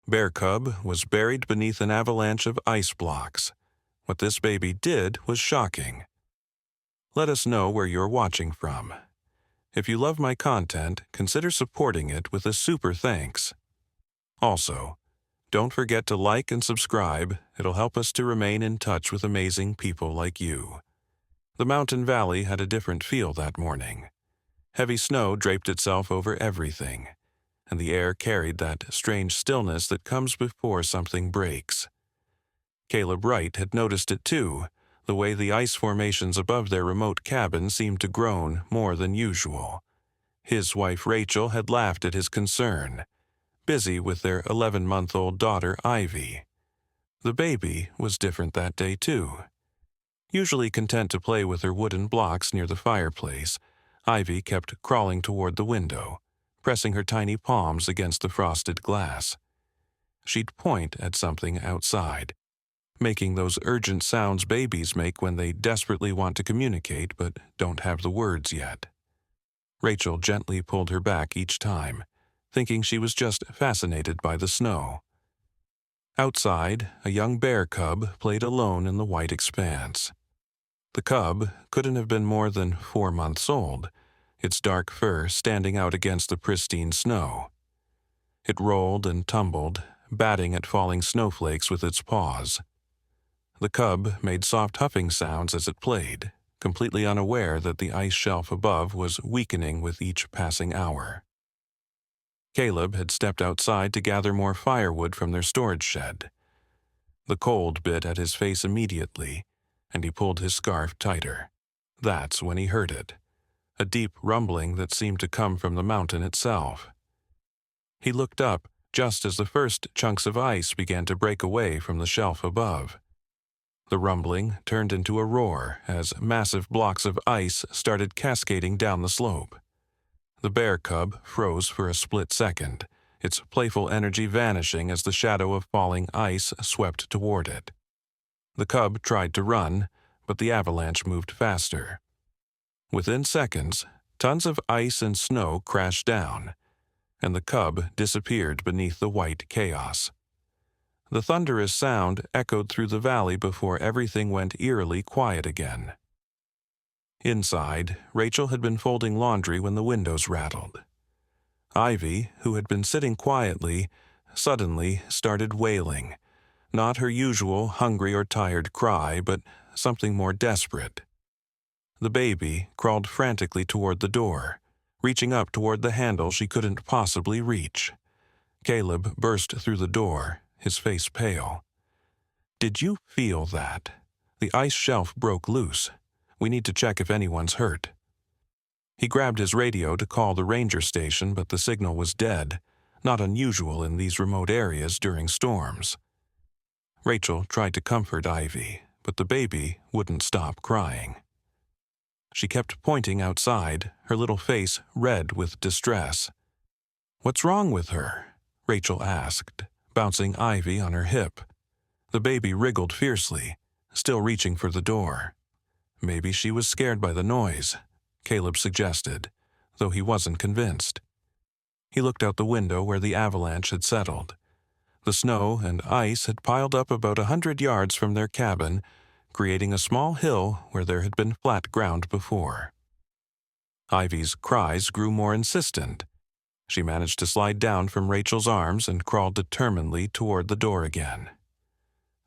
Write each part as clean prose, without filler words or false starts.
Bear cub was buried beneath an avalanche of ice blocks. What this baby did was shocking. Let us know where you're watching from. If you love my content, consider supporting it with a super thanks. Also, don't forget to like and subscribe. It'll help us to remain in touch with amazing people like you. The mountain valley had a different feel that morning. Heavy snow draped itself over everything, and the air carried that strange stillness that comes before something breaks. Caleb Wright had noticed it too, the way the ice formations above their remote cabin seemed to groan more than usual. His wife Rachel had laughed at his concern, busy with their 11-month-old daughter Ivy. The baby was different that day too. Usually content to play with her wooden blocks near the fireplace, Ivy kept crawling toward the window, pressing her tiny palms against the frosted glass. She'd point at something outside, making those urgent sounds babies make when they desperately want to communicate but don't have the words yet. Rachel gently pulled her back each time, thinking she was just fascinated by the snow. Outside, a young bear cub played alone in the white expanse. The cub couldn't have been more than 4 months old, its dark fur standing out against the pristine snow. It rolled and tumbled, batting at falling snowflakes with its paws. The cub made soft huffing sounds as it played, completely unaware that the ice shelf above was weakening with each passing hour. Caleb had stepped outside to gather more firewood from their storage shed. The cold bit at his face immediately, and he pulled his scarf tighter. That's when he heard it, a deep rumbling that seemed to come from the mountain itself. He looked up just as the first chunks of ice began to break away from the shelf above. The rumbling turned into a roar as massive blocks of ice started cascading down the slope. The bear cub froze for a split second, its playful energy vanishing as the shadow of falling ice swept toward it. The cub tried to run, but the avalanche moved faster. Within seconds, tons of ice and snow crashed down, and the cub disappeared beneath the white chaos. The thunderous sound echoed through the valley before everything went eerily quiet again. Inside, Rachel had been folding laundry when the windows rattled. Ivy, who had been sitting quietly, suddenly started wailing, not her usual hungry or tired cry, but something more desperate. The baby crawled frantically toward the door, reaching up toward the handle she couldn't possibly reach. Caleb burst through the door, his face pale. "Did you feel that? The ice shelf broke loose. We need to check if anyone's hurt." He grabbed his radio to call the ranger station, but the signal was dead, not unusual in these remote areas during storms. Rachel tried to comfort Ivy, but the baby wouldn't stop crying. She kept pointing outside, her little face red with distress. "What's wrong with her?" Rachel asked, bouncing Ivy on her hip. The baby wriggled fiercely, still reaching for the door. Maybe she was scared by the noise, Caleb suggested, though he wasn't convinced. He looked out the window where the avalanche had settled. The snow and ice had piled up about 100 yards from their cabin, creating a small hill where there had been flat ground before. Ivy's cries grew more insistent. She managed to slide down from Rachel's arms and crawled determinedly toward the door again.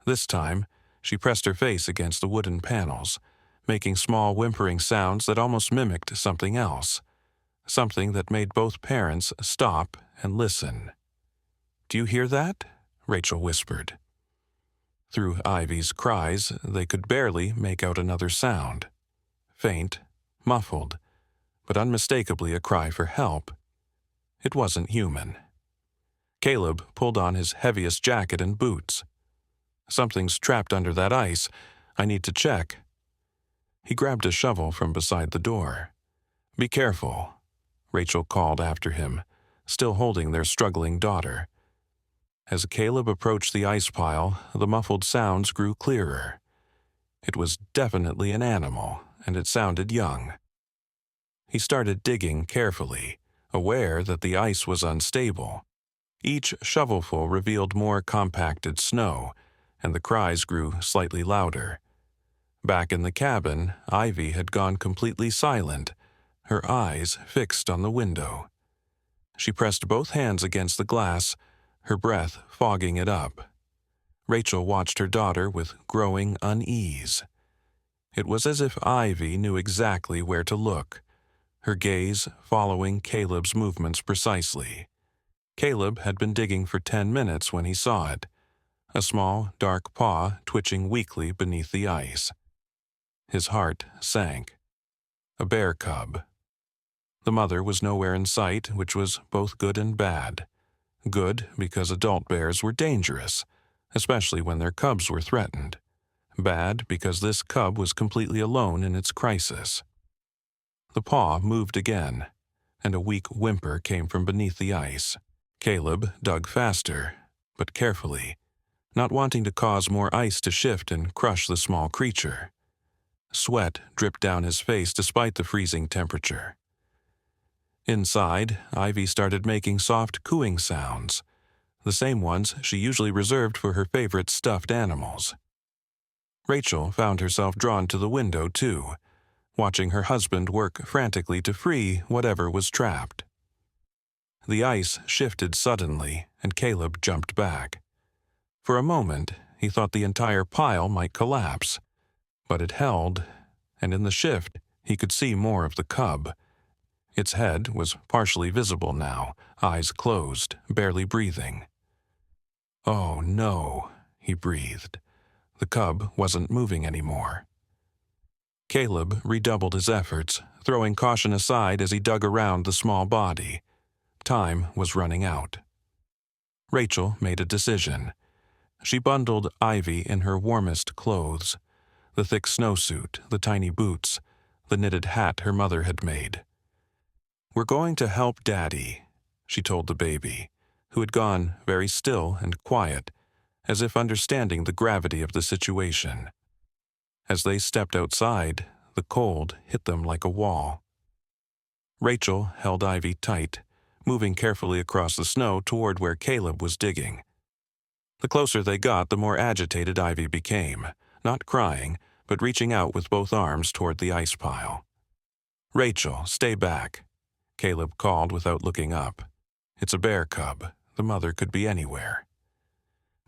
This time, she pressed her face against the wooden panels, making small whimpering sounds that almost mimicked something else, something that made both parents stop and listen. "Do you hear that?" Rachel whispered. Through Ivy's cries, they could barely make out another sound. Faint, muffled, but unmistakably a cry for help. It wasn't human. Caleb pulled on his heaviest jacket and boots. "Something's trapped under that ice. I need to check." He grabbed a shovel from beside the door. "Be careful," Rachel called after him, still holding their struggling daughter. As Caleb approached the ice pile, the muffled sounds grew clearer. It was definitely an animal, and it sounded young. He started digging carefully, aware that the ice was unstable. Each shovelful revealed more compacted snow, and the cries grew slightly louder. Back in the cabin, Ivy had gone completely silent, her eyes fixed on the window. She pressed both hands against the glass, her breath fogging it up. Rachel watched her daughter with growing unease. It was as if Ivy knew exactly where to look, her gaze following Caleb's movements precisely. Caleb had been digging for 10 minutes when he saw it, a small, dark paw twitching weakly beneath the ice. His heart sank. A bear cub. The mother was nowhere in sight, which was both good and bad. Good because adult bears were dangerous, especially when their cubs were threatened. Bad because this cub was completely alone in its crisis. The paw moved again, and a weak whimper came from beneath the ice. Caleb dug faster, but carefully, not wanting to cause more ice to shift and crush the small creature. Sweat dripped down his face despite the freezing temperature. Inside, Ivy started making soft cooing sounds, the same ones she usually reserved for her favorite stuffed animals. Rachel found herself drawn to the window, too, watching her husband work frantically to free whatever was trapped. The ice shifted suddenly, and Caleb jumped back. For a moment, he thought the entire pile might collapse, but it held, and in the shift, he could see more of the cub. Its head was partially visible now, eyes closed, barely breathing. "Oh, no," he breathed. The cub wasn't moving anymore. Caleb redoubled his efforts, throwing caution aside as he dug around the small body. Time was running out. Rachel made a decision. She bundled Ivy in her warmest clothes, the thick snowsuit, the tiny boots, the knitted hat her mother had made. "We're going to help Daddy," she told the baby, who had gone very still and quiet, as if understanding the gravity of the situation. As they stepped outside, the cold hit them like a wall. Rachel held Ivy tight, moving carefully across the snow toward where Caleb was digging. The closer they got, the more agitated Ivy became, not crying, but reaching out with both arms toward the ice pile. "Rachel, stay back," Caleb called without looking up. It's a bear cub. The mother could be anywhere.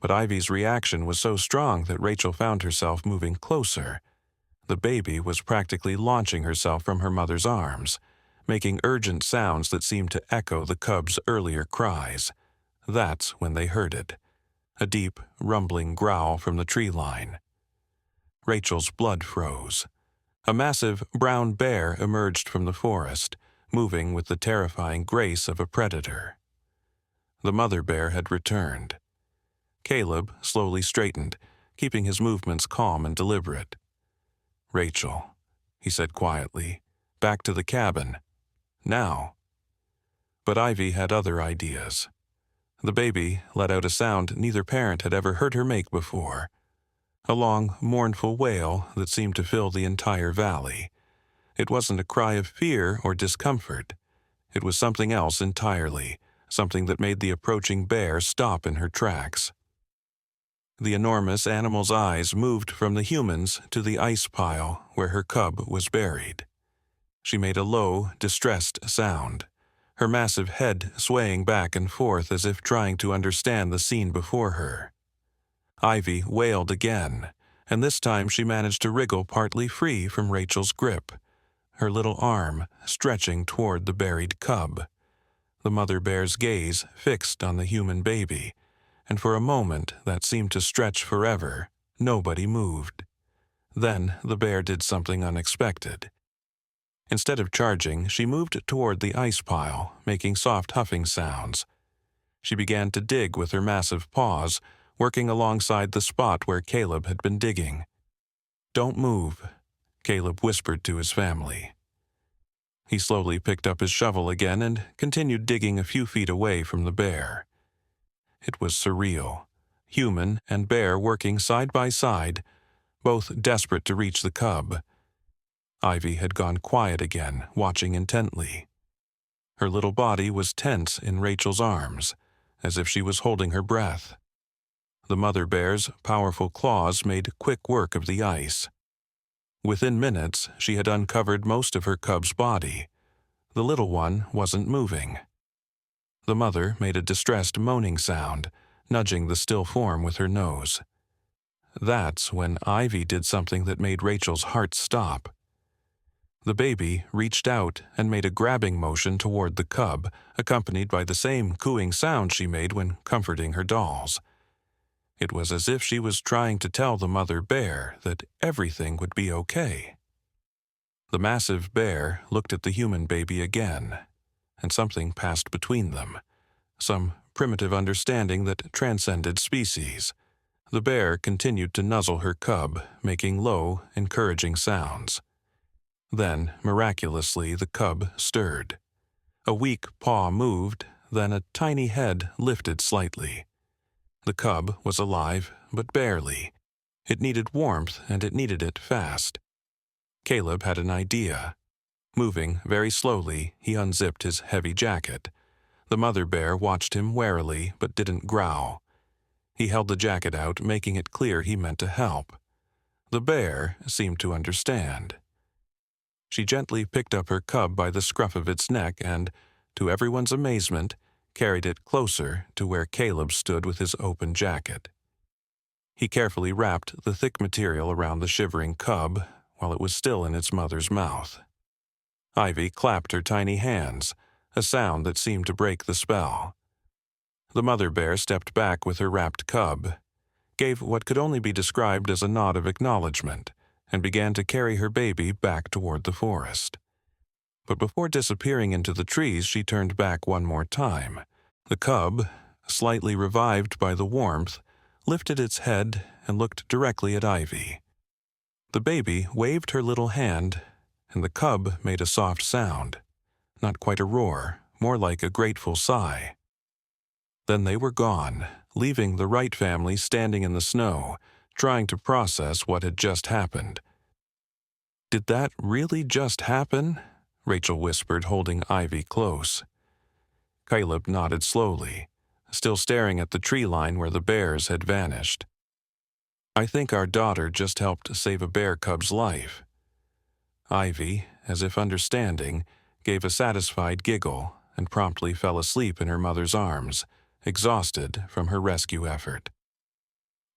But Ivy's reaction was so strong that Rachel found herself moving closer. The baby was practically launching herself from her mother's arms, making urgent sounds that seemed to echo the cub's earlier cries. That's when they heard it. A deep, rumbling growl from the tree line. Rachel's blood froze. A massive brown bear emerged from the forest, moving with the terrifying grace of a predator. The mother bear had returned. Caleb slowly straightened, keeping his movements calm and deliberate. "Rachel," he said quietly, "back to the cabin. Now." But Ivy had other ideas. The baby let out a sound neither parent had ever heard her make before. A long, mournful wail that seemed to fill the entire valley. It wasn't a cry of fear or discomfort. It was something else entirely, something that made the approaching bear stop in her tracks. The enormous animal's eyes moved from the humans to the ice pile where her cub was buried. She made a low, distressed sound, her massive head swaying back and forth as if trying to understand the scene before her. Ivy wailed again, and this time she managed to wriggle partly free from Rachel's grip, her little arm stretching toward the buried cub. The mother bear's gaze fixed on the human baby, and for a moment that seemed to stretch forever, nobody moved. Then the bear did something unexpected. Instead of charging, she moved toward the ice pile, making soft huffing sounds. She began to dig with her massive paws, working alongside the spot where Caleb had been digging. "Don't move," Caleb whispered to his family. He slowly picked up his shovel again and continued digging a few feet away from the bear. It was surreal. Human and bear working side by side, both desperate to reach the cub. Ivy had gone quiet again, watching intently. Her little body was tense in Rachel's arms, as if she was holding her breath. The mother bear's powerful claws made quick work of the ice. Within minutes, she had uncovered most of her cub's body. The little one wasn't moving. The mother made a distressed moaning sound, nudging the still form with her nose. That's when Ivy did something that made Rachel's heart stop. The baby reached out and made a grabbing motion toward the cub, accompanied by the same cooing sound she made when comforting her dolls. It was as if she was trying to tell the mother bear that everything would be okay. The massive bear looked at the human baby again, and something passed between them, some primitive understanding that transcended species. The bear continued to nuzzle her cub, making low, encouraging sounds. Then, miraculously, the cub stirred. A weak paw moved, then a tiny head lifted slightly. The cub was alive, but barely. It needed warmth, and it needed it fast. Caleb had an idea. Moving very slowly, he unzipped his heavy jacket. The mother bear watched him warily, but didn't growl. He held the jacket out, making it clear he meant to help. The bear seemed to understand. She gently picked up her cub by the scruff of its neck and, to everyone's amazement, carried it closer to where Caleb stood with his open jacket. He carefully wrapped the thick material around the shivering cub while it was still in its mother's mouth. Ivy clapped her tiny hands, a sound that seemed to break the spell. The mother bear stepped back with her wrapped cub, gave what could only be described as a nod of acknowledgement, and began to carry her baby back toward the forest. But before disappearing into the trees, she turned back one more time. The cub, slightly revived by the warmth, lifted its head and looked directly at Ivy. The baby waved her little hand, and the cub made a soft sound, not quite a roar, more like a grateful sigh. Then they were gone, leaving the Wright family standing in the snow, trying to process what had just happened. "Did that really just happen?" Rachel whispered, holding Ivy close. Caleb nodded slowly, still staring at the tree line where the bears had vanished. "I think our daughter just helped save a bear cub's life." Ivy, as if understanding, gave a satisfied giggle and promptly fell asleep in her mother's arms, exhausted from her rescue effort.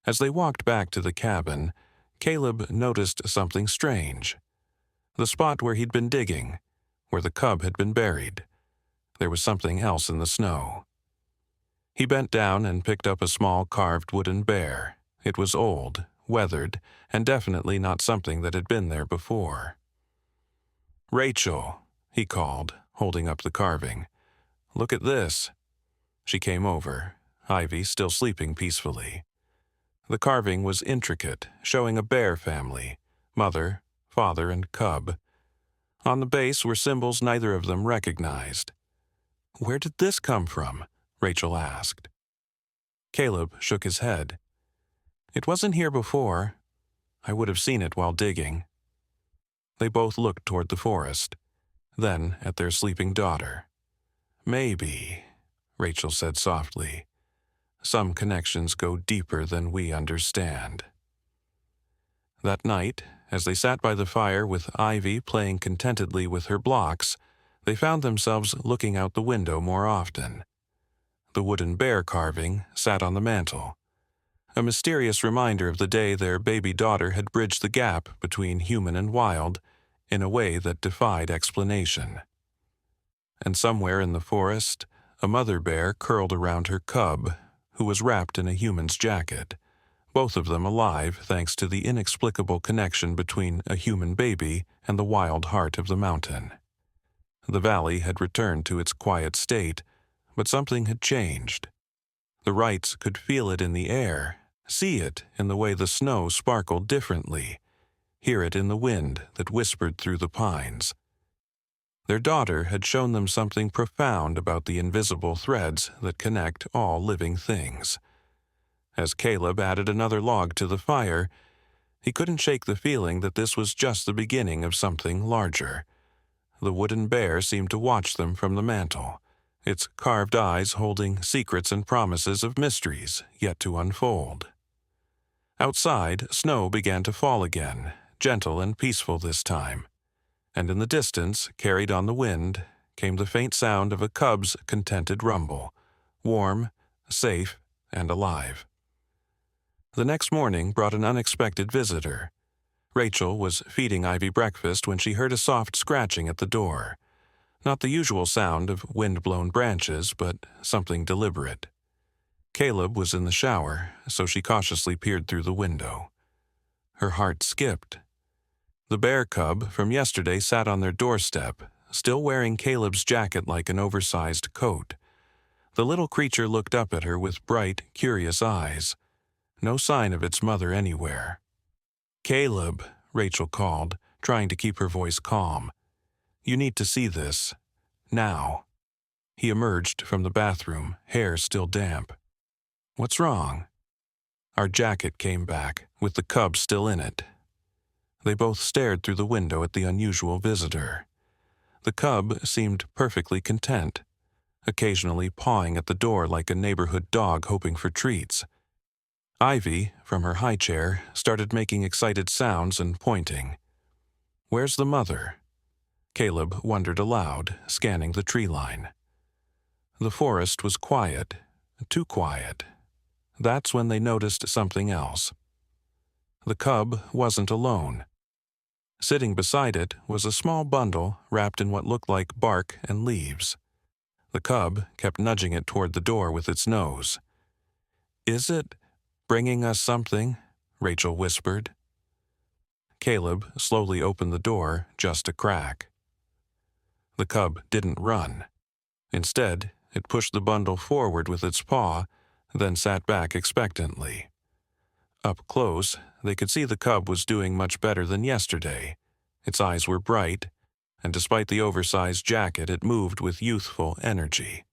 As they walked back to the cabin, Caleb noticed something strange. The spot where he'd been digging, where the cub had been buried, there was something else in the snow. He bent down and picked up a small carved wooden bear. It was old, weathered, and definitely not something that had been there before. "Rachel," he called, holding up the carving. "Look at this." She came over, Ivy still sleeping peacefully. The carving was intricate, showing a bear family, mother, father, and cub. On the base were symbols neither of them recognized. "Where did this come from?" Rachel asked. Caleb shook his head. "It wasn't here before. I would have seen it while digging." They both looked toward the forest, then at their sleeping daughter. "Maybe," Rachel said softly. "Some connections go deeper than we understand." That night, as they sat by the fire with Ivy playing contentedly with her blocks, they found themselves looking out the window more often. The wooden bear carving sat on the mantel, a mysterious reminder of the day their baby daughter had bridged the gap between human and wild in a way that defied explanation. And somewhere in the forest, a mother bear curled around her cub, who was wrapped in a human's jacket, both of them alive thanks to the inexplicable connection between a human baby and the wild heart of the mountain. The valley had returned to its quiet state, but something had changed. The Wrights could feel it in the air, see it in the way the snow sparkled differently, hear it in the wind that whispered through the pines. Their daughter had shown them something profound about the invisible threads that connect all living things. As Caleb added another log to the fire, he couldn't shake the feeling that this was just the beginning of something larger. The wooden bear seemed to watch them from the mantel, its carved eyes holding secrets and promises of mysteries yet to unfold. Outside, snow began to fall again, gentle and peaceful this time, and in the distance, carried on the wind, came the faint sound of a cub's contented rumble, warm, safe, and alive. The next morning brought an unexpected visitor. Rachel was feeding Ivy breakfast when she heard a soft scratching at the door. Not the usual sound of wind-blown branches, but something deliberate. Caleb was in the shower, so she cautiously peered through the window. Her heart skipped. The bear cub from yesterday sat on their doorstep, still wearing Caleb's jacket like an oversized coat. The little creature looked up at her with bright, curious eyes. No sign of its mother anywhere. "Caleb," Rachel called, trying to keep her voice calm. "You need to see this. Now." He emerged from the bathroom, hair still damp. "What's wrong?" Our jacket came back, with the cub still in it. They both stared through the window at the unusual visitor. The cub seemed perfectly content, occasionally pawing at the door like a neighborhood dog hoping for treats. Ivy, from her high chair, started making excited sounds and pointing. "Where's the mother?" Caleb wondered aloud, scanning the tree line. The forest was quiet, too quiet. That's when they noticed something else. The cub wasn't alone. Sitting beside it was a small bundle wrapped in what looked like bark and leaves. The cub kept nudging it toward the door with its nose. "Is it bringing us something?" Rachel whispered. Caleb slowly opened the door just a crack. The cub didn't run. Instead, it pushed the bundle forward with its paw, then sat back expectantly. Up close, they could see the cub was doing much better than yesterday. Its eyes were bright, and despite the oversized jacket, it moved with youthful energy.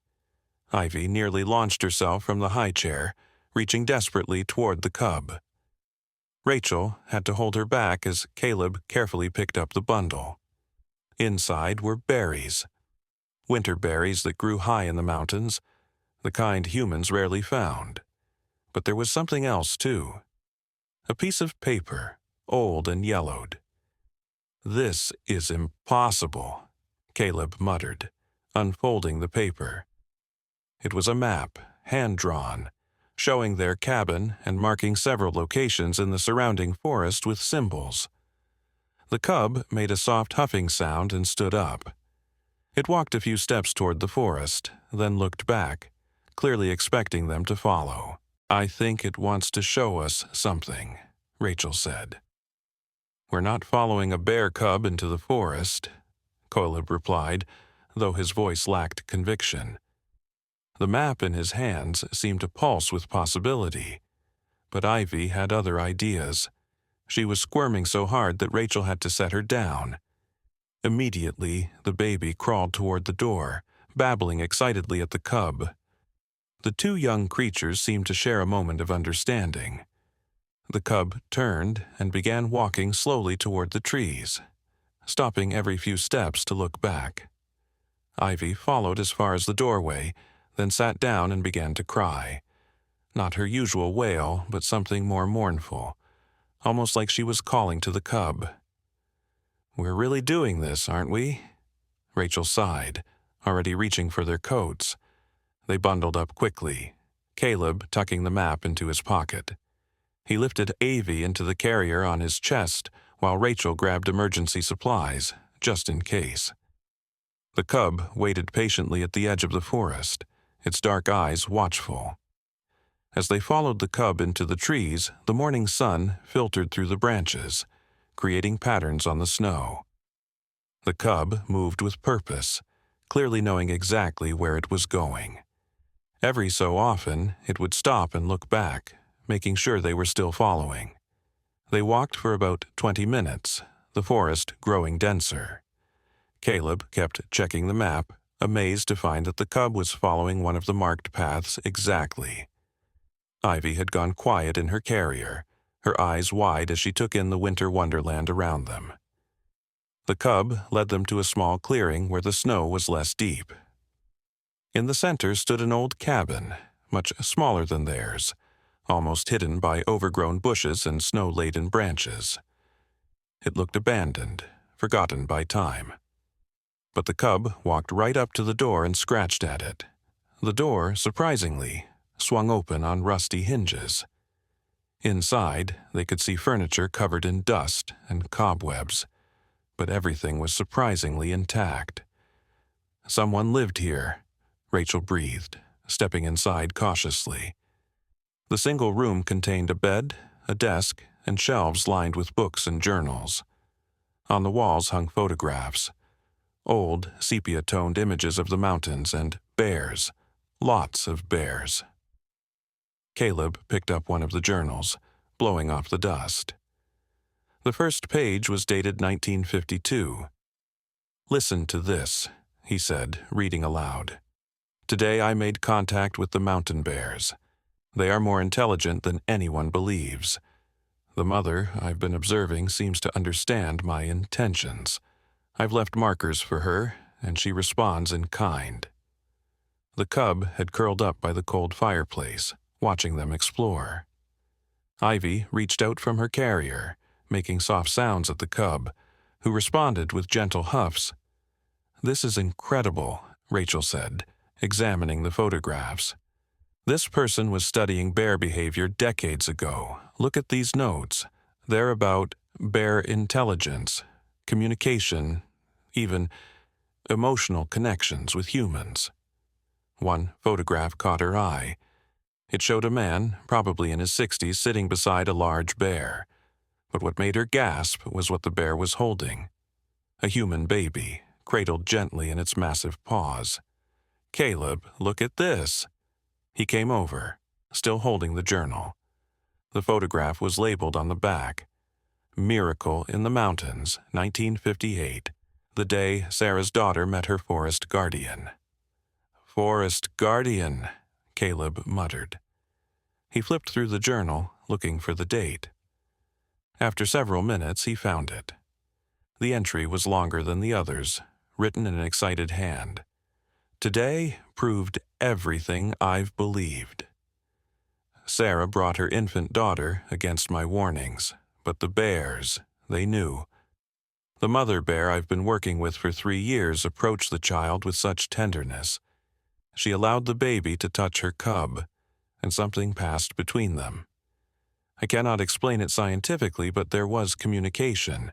Ivy nearly launched herself from the high chair, reaching desperately toward the cub. Rachel had to hold her back as Caleb carefully picked up the bundle. Inside were berries. Winter berries that grew high in the mountains, the kind humans rarely found. But there was something else, too. A piece of paper, old and yellowed. "This is impossible," Caleb muttered, unfolding the paper. It was a map, hand-drawn, showing their cabin and marking several locations in the surrounding forest with symbols. The cub made a soft huffing sound and stood up. It walked a few steps toward the forest, then looked back, clearly expecting them to follow. "I think it wants to show us something," Rachel said. "We're not following a bear cub into the forest," Caleb replied, though his voice lacked conviction. The map in his hands seemed to pulse with possibility, but Ivy had other ideas. She was squirming so hard that Rachel had to set her down. Immediately, the baby crawled toward the door, babbling excitedly at the cub. The two young creatures seemed to share a moment of understanding. The cub turned and began walking slowly toward the trees, stopping every few steps to look back. Ivy followed as far as the doorway, then sat down and began to cry. Not her usual wail, but something more mournful, almost like she was calling to the cub. "We're really doing this, aren't we?" Rachel sighed, already reaching for their coats. They bundled up quickly, Caleb tucking the map into his pocket. He lifted Ivy into the carrier on his chest, while Rachel grabbed emergency supplies, just in case. The cub waited patiently at the edge of the forest, its dark eyes watchful. As they followed the cub into the trees, the morning sun filtered through the branches, creating patterns on the snow. The cub moved with purpose, clearly knowing exactly where it was going. Every so often, it would stop and look back, making sure they were still following. They walked for about 20 minutes, the forest growing denser. Caleb kept checking the map, amazed to find that the cub was following one of the marked paths exactly. Ivy had gone quiet in her carrier, her eyes wide as she took in the winter wonderland around them. The cub led them to a small clearing where the snow was less deep. In the center stood an old cabin, much smaller than theirs, almost hidden by overgrown bushes and snow-laden branches. It looked abandoned, forgotten by time. But the cub walked right up to the door and scratched at it. The door, surprisingly, swung open on rusty hinges. Inside, they could see furniture covered in dust and cobwebs, but everything was surprisingly intact. "Someone lived here," Rachel breathed, stepping inside cautiously. The single room contained a bed, a desk, and shelves lined with books and journals. On the walls hung photographs, old, sepia-toned images of the mountains and bears, lots of bears. Caleb picked up one of the journals, blowing off the dust. The first page was dated 1952. "Listen to this," he said, reading aloud. "Today I made contact with the mountain bears. They are more intelligent than anyone believes. The mother I've been observing seems to understand my intentions. I've left markers for her, and she responds in kind." The cub had curled up by the cold fireplace, watching them explore. Ivy reached out from her carrier, making soft sounds at the cub, who responded with gentle huffs. "This is incredible," Rachel said, examining the photographs. "This person was studying bear behavior decades ago. Look at these notes. They're about bear intelligence, communication, even emotional connections with humans." One photograph caught her eye. It showed a man, probably in his 60s, sitting beside a large bear. But what made her gasp was what the bear was holding. A human baby, cradled gently in its massive paws. "Caleb, look at this." He came over, still holding the journal. The photograph was labeled on the back. "Miracle in the Mountains, 1958, the day Sarah's daughter met her forest guardian." "Forest guardian," Caleb muttered. He flipped through the journal, looking for the date. After several minutes, he found it. The entry was longer than the others, written in an excited hand. "Today proved everything I've believed. Sarah brought her infant daughter against my warnings, but the bears, they knew. The mother bear I've been working with for 3 years approached the child with such tenderness. She allowed the baby to touch her cub, and something passed between them. I cannot explain it scientifically, but there was communication.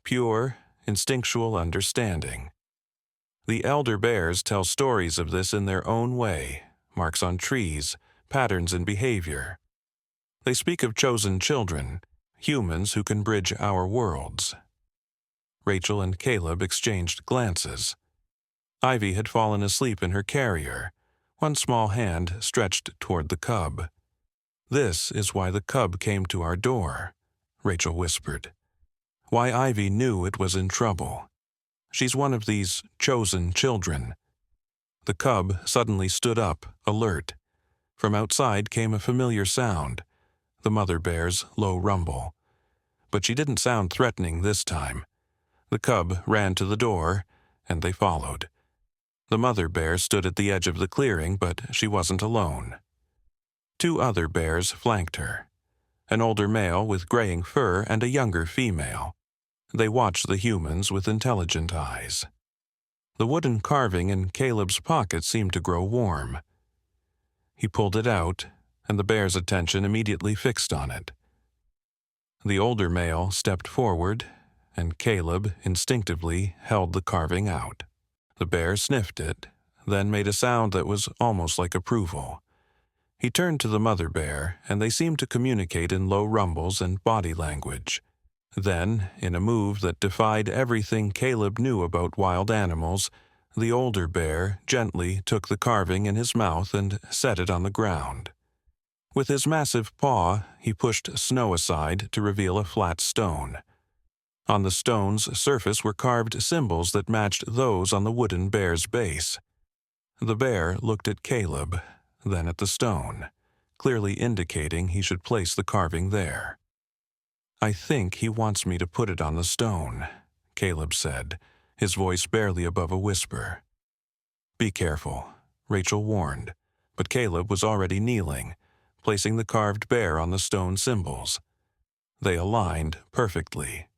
Pure, instinctual understanding. The elder bears tell stories of this in their own way, marks on trees, patterns in behavior. They speak of chosen children, humans who can bridge our worlds." Rachel and Caleb exchanged glances. Ivy had fallen asleep in her carrier, one small hand stretched toward the cub. "This is why the cub came to our door," Rachel whispered. "Why Ivy knew it was in trouble. She's one of these chosen children." The cub suddenly stood up, alert. From outside came a familiar sound, the mother bear's low rumble. But she didn't sound threatening this time. The cub ran to the door, and they followed. The mother bear stood at the edge of the clearing, but she wasn't alone. 2 other bears flanked her, an older male with graying fur and a younger female. They watched the humans with intelligent eyes. The wooden carving in Caleb's pocket seemed to grow warm. He pulled it out, and the bear's attention immediately fixed on it. The older male stepped forward, and Caleb instinctively held the carving out. The bear sniffed it, then made a sound that was almost like approval. He turned to the mother bear, and they seemed to communicate in low rumbles and body language. Then, in a move that defied everything Caleb knew about wild animals, the older bear gently took the carving in his mouth and set it on the ground. With his massive paw, he pushed snow aside to reveal a flat stone. On the stone's surface were carved symbols that matched those on the wooden bear's base. The bear looked at Caleb, then at the stone, clearly indicating he should place the carving there. "I think he wants me to put it on the stone," Caleb said, his voice barely above a whisper. "Be careful. Rachel warned, but Caleb was already kneeling, placing the carved bear on the stone symbols. They aligned perfectly.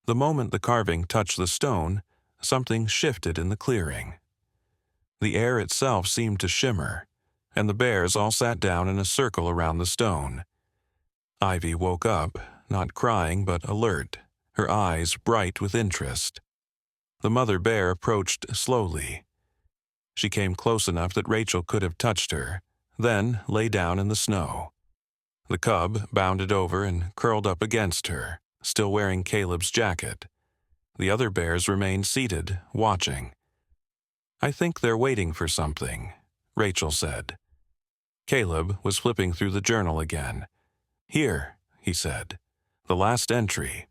The moment the carving touched the stone, something shifted in the clearing. The air itself seemed to shimmer, and the bears all sat down in a circle around the stone. Ivy woke up, not crying but alert, her eyes bright with interest. The mother bear approached slowly. She came close enough that Rachel could have touched her, then lay down in the snow. The cub bounded over and curled up against her, still wearing Caleb's jacket. The other bears remained seated, watching. "I think they're waiting for something," Rachel said. Caleb was flipping through the journal again. "Here," he said, "the last entry.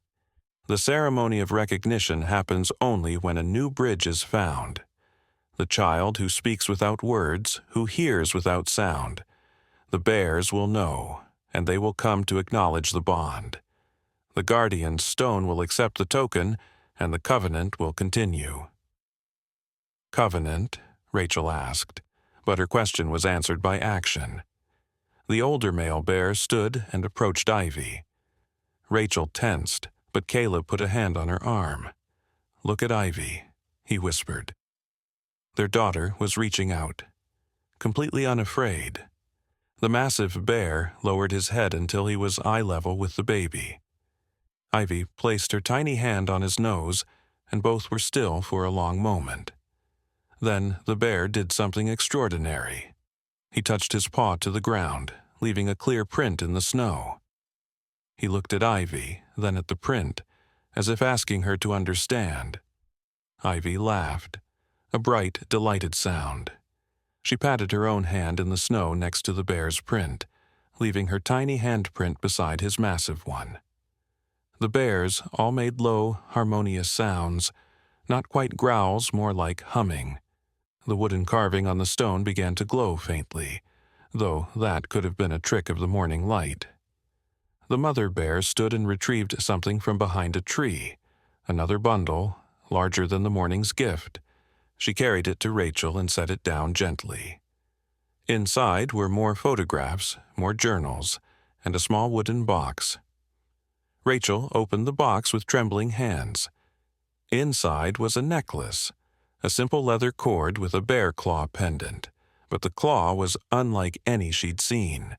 The ceremony of recognition happens only when a new bridge is found. The child who speaks without words, who hears without sound. The bears will know, and they will come to acknowledge the bond. The guardian's stone will accept the token, and the covenant will continue." "Covenant?" Rachel asked, but her question was answered by action. The older male bear stood and approached Ivy. Rachel tensed, but Caleb put a hand on her arm. "Look at Ivy," he whispered. Their daughter was reaching out, completely unafraid. The massive bear lowered his head until he was eye level with the baby. Ivy placed her tiny hand on his nose, and both were still for a long moment. Then the bear did something extraordinary. He touched his paw to the ground, leaving a clear print in the snow. He looked at Ivy, then at the print, as if asking her to understand. Ivy laughed, a bright, delighted sound. She patted her own hand in the snow next to the bear's print, leaving her tiny handprint beside his massive one. The bears all made low, harmonious sounds, not quite growls, more like humming. The wooden carving on the stone began to glow faintly, though that could have been a trick of the morning light. The mother bear stood and retrieved something from behind a tree, another bundle, larger than the morning's gift. She carried it to Rachel and set it down gently. Inside were more photographs, more journals, and a small wooden box. Rachel opened the box with trembling hands. Inside was a necklace, a simple leather cord with a bear claw pendant, but the claw was unlike any she'd seen.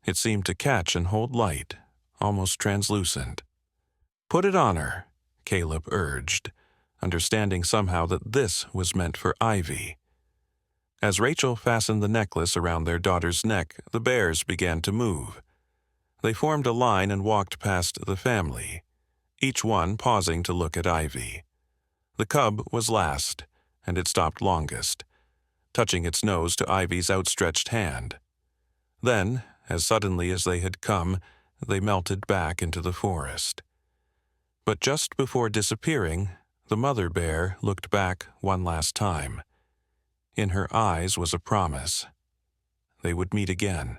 It seemed to catch and hold light, almost translucent. "Put it on her," Caleb urged, understanding somehow that this was meant for Ivy. As Rachel fastened the necklace around their daughter's neck, the bears began to move. They formed a line and walked past the family, each one pausing to look at Ivy. The cub was last, and it stopped longest, touching its nose to Ivy's outstretched hand. Then, as suddenly as they had come, they melted back into the forest. But just before disappearing, the mother bear looked back one last time. In her eyes was a promise. They would meet again.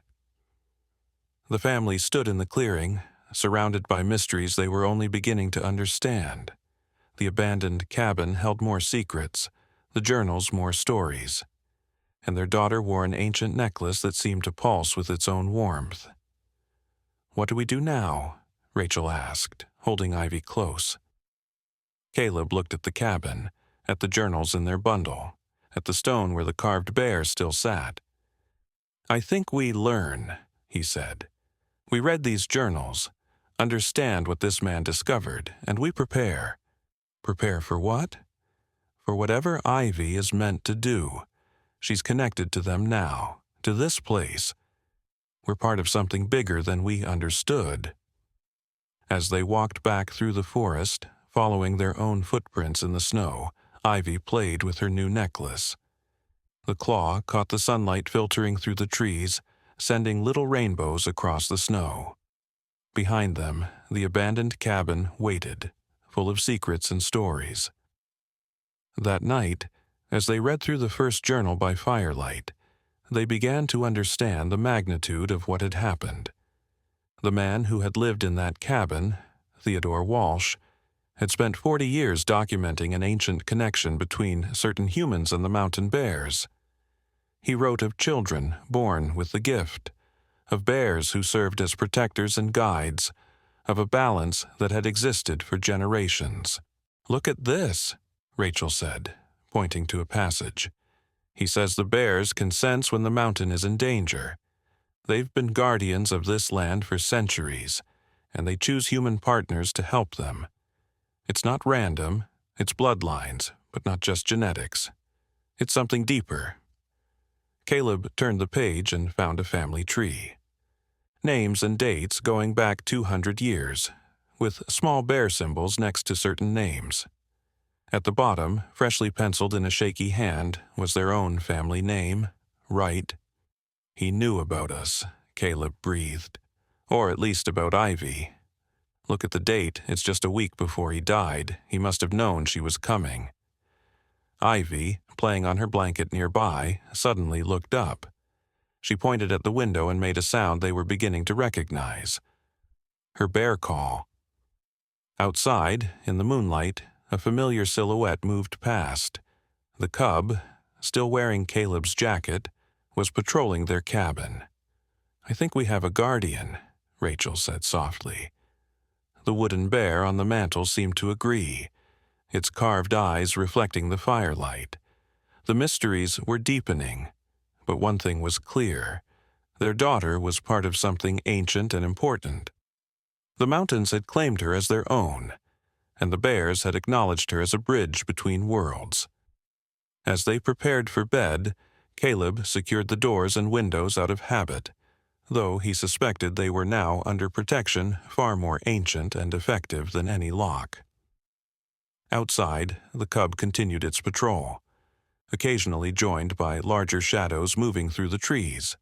The family stood in the clearing, surrounded by mysteries they were only beginning to understand. The abandoned cabin held more secrets, the journals more stories, and their daughter wore an ancient necklace that seemed to pulse with its own warmth. "What do we do now?" Rachel asked, holding Ivy close. Caleb looked at the cabin, at the journals in their bundle, at the stone where the carved bear still sat. "I think we learn," he said. "We read these journals, understand what this man discovered, and we prepare." "Prepare for what?" "For whatever Ivy is meant to do. She's connected to them now, to this place. We're part of something bigger than we understood." As they walked back through the forest, following their own footprints in the snow, Ivy played with her new necklace. The claw caught the sunlight filtering through the trees, sending little rainbows across the snow. Behind them, the abandoned cabin waited, full of secrets and stories. That night, as they read through the first journal by firelight, they began to understand the magnitude of what had happened. The man who had lived in that cabin, Theodore Walsh, had spent 40 years documenting an ancient connection between certain humans and the mountain bears. He wrote of children born with the gift, of bears who served as protectors and guides, of a balance that had existed for generations. "Look at this," Rachel said, pointing to a passage. "He says the bears can sense when the mountain is in danger. They've been guardians of this land for centuries, and they choose human partners to help them. It's not random, it's bloodlines, but not just genetics. It's something deeper." Caleb turned the page and found a family tree. Names and dates going back 200 years, with small bear symbols next to certain names. At the bottom, freshly penciled in a shaky hand, was their own family name, Wright. "He knew about us," Caleb breathed. "Or at least about Ivy. Look at the date, it's just a week before he died. He must have known she was coming." Ivy, playing on her blanket nearby, suddenly looked up. She pointed at the window and made a sound they were beginning to recognize. Her bear call. Outside, in the moonlight, a familiar silhouette moved past. The cub, still wearing Caleb's jacket, was patrolling their cabin. "I think we have a guardian," Rachel said softly. The wooden bear on the mantel seemed to agree, its carved eyes reflecting the firelight. The mysteries were deepening, but one thing was clear. Their daughter was part of something ancient and important. The mountains had claimed her as their own, and the bears had acknowledged her as a bridge between worlds. As they prepared for bed, Caleb secured the doors and windows out of habit, though he suspected they were now under protection far more ancient and effective than any lock. Outside, the cub continued its patrol, occasionally joined by larger shadows moving through the trees.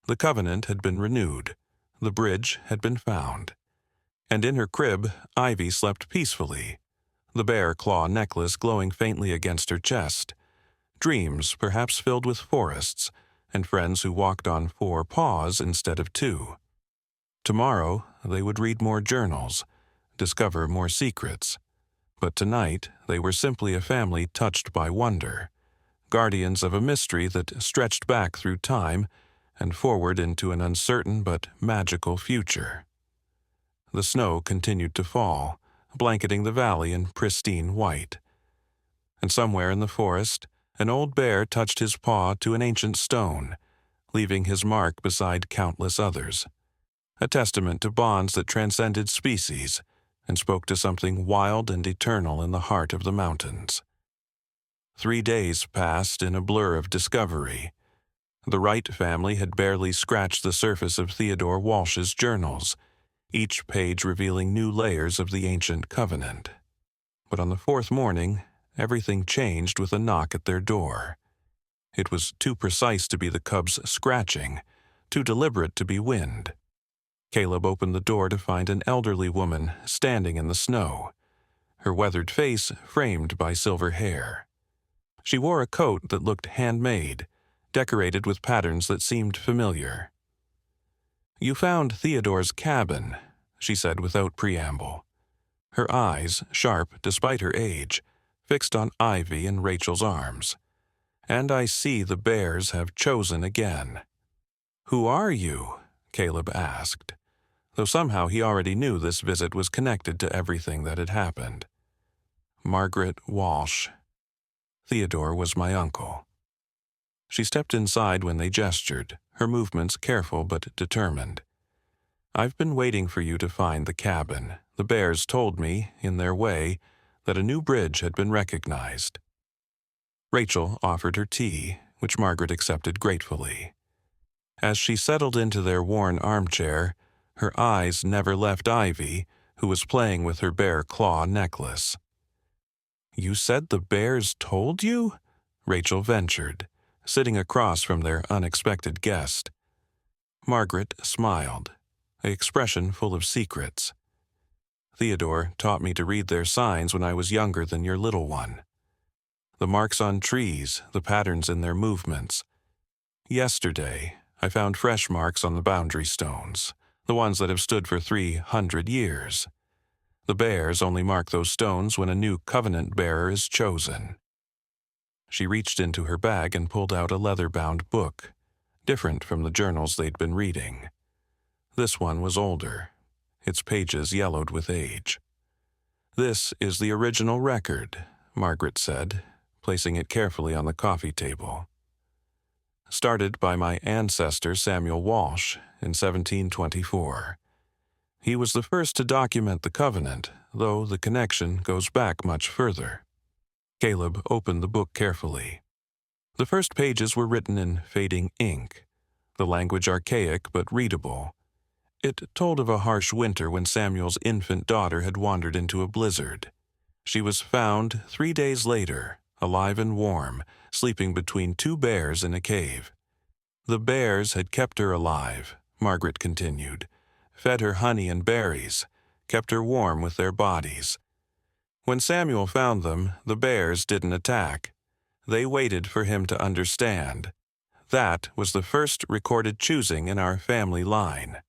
The covenant had been renewed, the bridge had been found, and in her crib, Ivy slept peacefully, the bear claw necklace glowing faintly against her chest. Dreams perhaps filled with forests, and friends who walked on 4 paws instead of 2. Tomorrow, they would read more journals, discover more secrets. But tonight, they were simply a family touched by wonder, guardians of a mystery that stretched back through time and forward into an uncertain but magical future. The snow continued to fall, blanketing the valley in pristine white. And somewhere in the forest, an old bear touched his paw to an ancient stone, leaving his mark beside countless others, a testament to bonds that transcended species and spoke to something wild and eternal in the heart of the mountains. 3 days passed in a blur of discovery. The Wright family had barely scratched the surface of Theodore Walsh's journals, each page revealing new layers of the ancient covenant. But on the 4th morning, everything changed with a knock at their door. It was too precise to be the cub's scratching, too deliberate to be wind. Caleb opened the door to find an elderly woman standing in the snow, her weathered face framed by silver hair. She wore a coat that looked handmade, decorated with patterns that seemed familiar. "You found Theodore's cabin," she said without preamble. Her eyes, sharp despite her age, fixed on Ivy in Rachel's arms. "And I see the bears have chosen again." "Who are you?" Caleb asked, though somehow he already knew this visit was connected to everything that had happened. "Margaret Walsh. Theodore was my uncle." She stepped inside when they gestured, her movements careful but determined. "I've been waiting for you to find the cabin. The bears told me, in their way, that a new bridge had been recognized." Rachel offered her tea, which Margaret accepted gratefully. As she settled into their worn armchair, her eyes never left Ivy, who was playing with her bear claw necklace. "You said the bears told you?" Rachel ventured, sitting across from their unexpected guest. Margaret smiled, an expression full of secrets. "Theodore taught me to read their signs when I was younger than your little one. The marks on trees, the patterns in their movements. Yesterday, I found fresh marks on the boundary stones, the ones that have stood for 300 years. The bears only mark those stones when a new covenant bearer is chosen." She reached into her bag and pulled out a leather-bound book, different from the journals they'd been reading. This one was older, its pages yellowed with age. "This is the original record," Margaret said, placing it carefully on the coffee table. "Started by my ancestor Samuel Walsh in 1724. He was the first to document the covenant, though the connection goes back much further." Caleb opened the book carefully. The first pages were written in fading ink, the language archaic but readable. It told of a harsh winter when Samuel's infant daughter had wandered into a blizzard. She was found 3 days later, alive and warm, sleeping between 2 bears in a cave. "The bears had kept her alive," Margaret continued, "fed her honey and berries, kept her warm with their bodies. When Samuel found them, the bears didn't attack. They waited for him to understand. That was the first recorded choosing in our family line.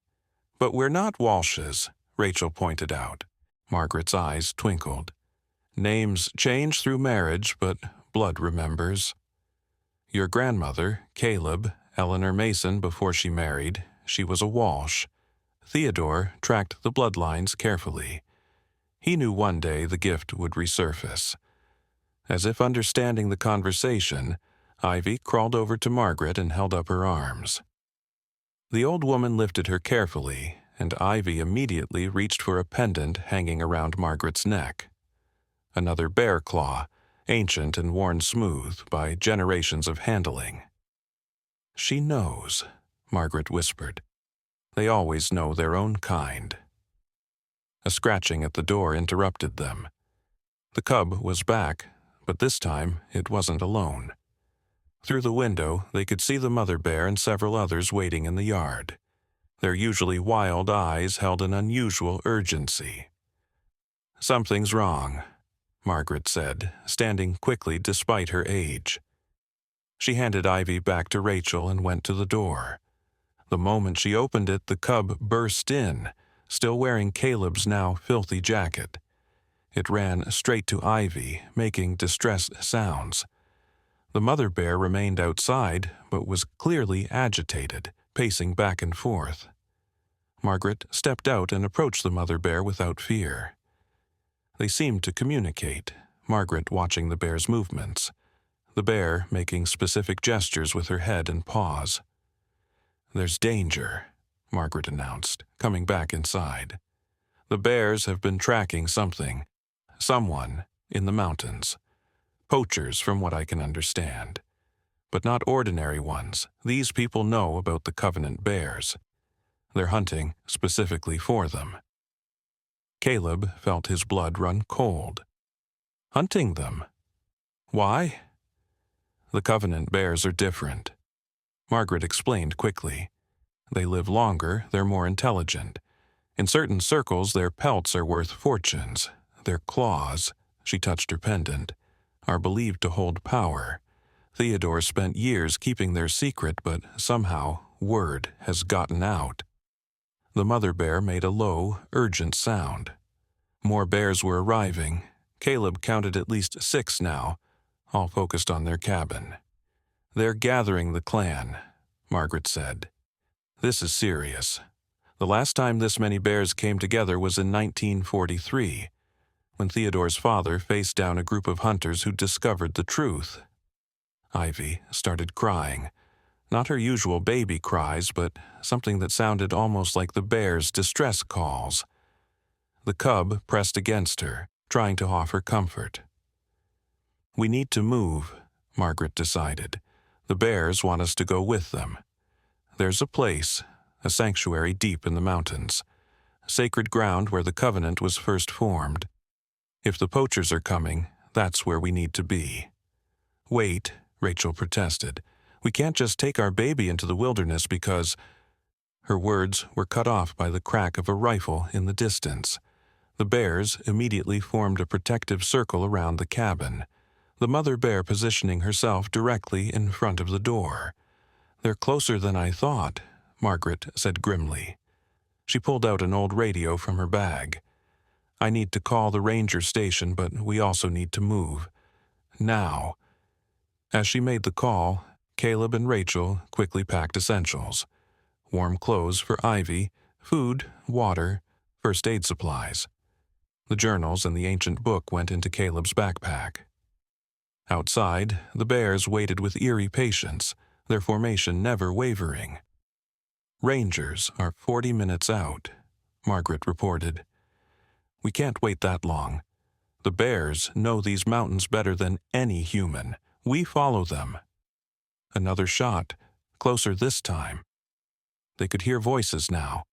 But we're not Walshes," Rachel pointed out. Margaret's eyes twinkled. "Names change through marriage, but blood remembers. Your grandmother, Caleb, Eleanor Mason, before she married, she was a Walsh. Theodore tracked the bloodlines carefully. He knew one day the gift would resurface." As if understanding the conversation, Ivy crawled over to Margaret and held up her arms. The old woman lifted her carefully, and Ivy immediately reached for a pendant hanging around Margaret's neck. Another bear claw, ancient and worn smooth by generations of handling. "She knows," Margaret whispered. "They always know their own kind." A scratching at the door interrupted them. The cub was back, but this time it wasn't alone. Through the window, they could see the mother bear and several others waiting in the yard. Their usually wild eyes held an unusual urgency. "Something's wrong," Margaret said, standing quickly despite her age. She handed Ivy back to Rachel and went to the door. The moment she opened it, the cub burst in, still wearing Caleb's now filthy jacket. It ran straight to Ivy, making distressed sounds. The mother bear remained outside, but was clearly agitated, pacing back and forth. Margaret stepped out and approached the mother bear without fear. They seemed to communicate, Margaret watching the bear's movements, the bear making specific gestures with her head and paws. "There's danger," Margaret announced, coming back inside. "The bears have been tracking something, someone, in the mountains. Poachers, from what I can understand. But not ordinary ones. These people know about the Covenant bears. They're hunting specifically for them." Caleb felt his blood run cold. Hunting them? Why? "The Covenant bears are different," Margaret explained quickly. "They live longer, they're more intelligent. In certain circles, their pelts are worth fortunes. Their claws," she touched her pendant, "are believed to hold power. Theodore spent years keeping their secret, but somehow word has gotten out." The mother bear made a low, urgent sound. More bears were arriving. Caleb counted at least 6 now, all focused on their cabin. "They're gathering the clan," Margaret said. "This is serious. The last time this many bears came together was in 1943, when Theodore's father faced down a group of hunters who discovered the truth." Ivy started crying. Not her usual baby cries, but something that sounded almost like the bear's distress calls. The cub pressed against her, trying to offer comfort. "We need to move," Margaret decided. "The bears want us to go with them. There's a place, a sanctuary deep in the mountains, sacred ground where the covenant was first formed. If the poachers are coming, that's where we need to be." "Wait," Rachel protested. "We can't just take our baby into the wilderness because—" Her words were cut off by the crack of a rifle in the distance. The bears immediately formed a protective circle around the cabin, the mother bear positioning herself directly in front of the door. "They're closer than I thought," Margaret said grimly. She pulled out an old radio from her bag. "I need to call the ranger station, but we also need to move. Now." As she made the call, Caleb and Rachel quickly packed essentials: warm clothes for Ivy, food, water, first aid supplies. The journals and the ancient book went into Caleb's backpack. Outside, the bears waited with eerie patience, their formation never wavering. "Rangers are 40 minutes out," Margaret reported. "We can't wait that long. The bears know these mountains better than any human. We follow them." Another shot, closer this time. They could hear voices now,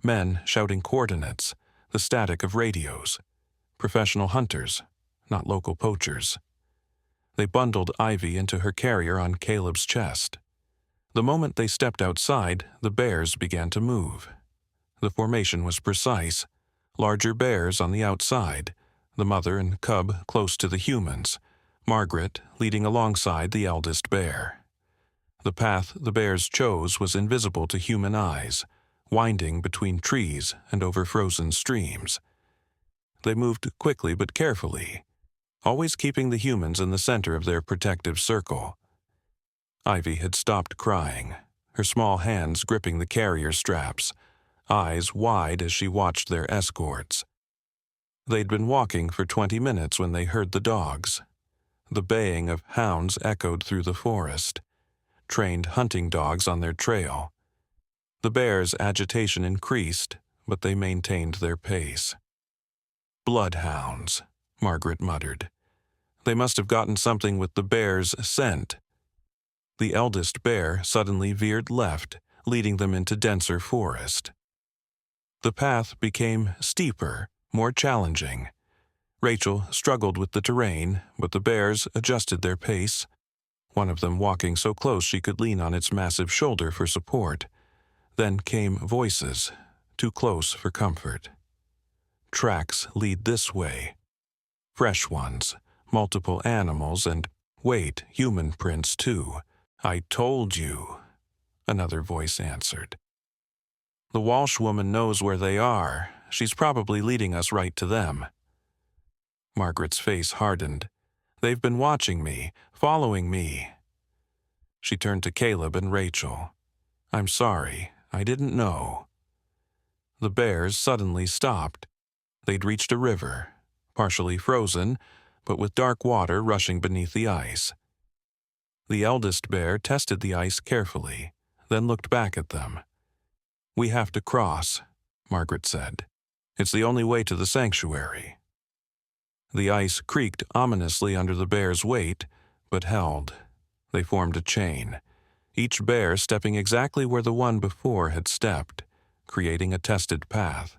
men shouting coordinates, the static of radios. Professional hunters, not local poachers. They bundled Ivy into her carrier on Caleb's chest. The moment they stepped outside, the bears began to move. The formation was precise: larger bears on the outside, the mother and cub close to the humans, Margaret leading alongside the eldest bear. The path the bears chose was invisible to human eyes, winding between trees and over frozen streams. They moved quickly but carefully, always keeping the humans in the center of their protective circle. Ivy had stopped crying, her small hands gripping the carrier straps, eyes wide as she watched their escorts. They'd been walking for 20 minutes when they heard the dogs. The baying of hounds echoed through the forest, trained hunting dogs on their trail. The bears' agitation increased, but they maintained their pace. "Bloodhounds," Margaret muttered. "They must have gotten something with the bears' scent." The eldest bear suddenly veered left, leading them into denser forest. The path became steeper, more challenging. Rachel struggled with the terrain, but the bears adjusted their pace, one of them walking so close she could lean on its massive shoulder for support. Then came voices, too close for comfort. "Tracks lead this way." Fresh ones, multiple animals, and, wait, human prints too. "I told you," another voice answered. "The Walsh woman knows where they are. She's probably leading us right to them." Margaret's face hardened. "They've been watching me, following me." She turned to Caleb and Rachel. "I'm sorry, I didn't know." The bears suddenly stopped. They'd reached a river, partially frozen, but with dark water rushing beneath the ice. The eldest bear tested the ice carefully, then looked back at them. "We have to cross," Margaret said. "It's the only way to the sanctuary." The ice creaked ominously under the bear's weight, but held. They formed a chain, each bear stepping exactly where the one before had stepped, creating a tested path.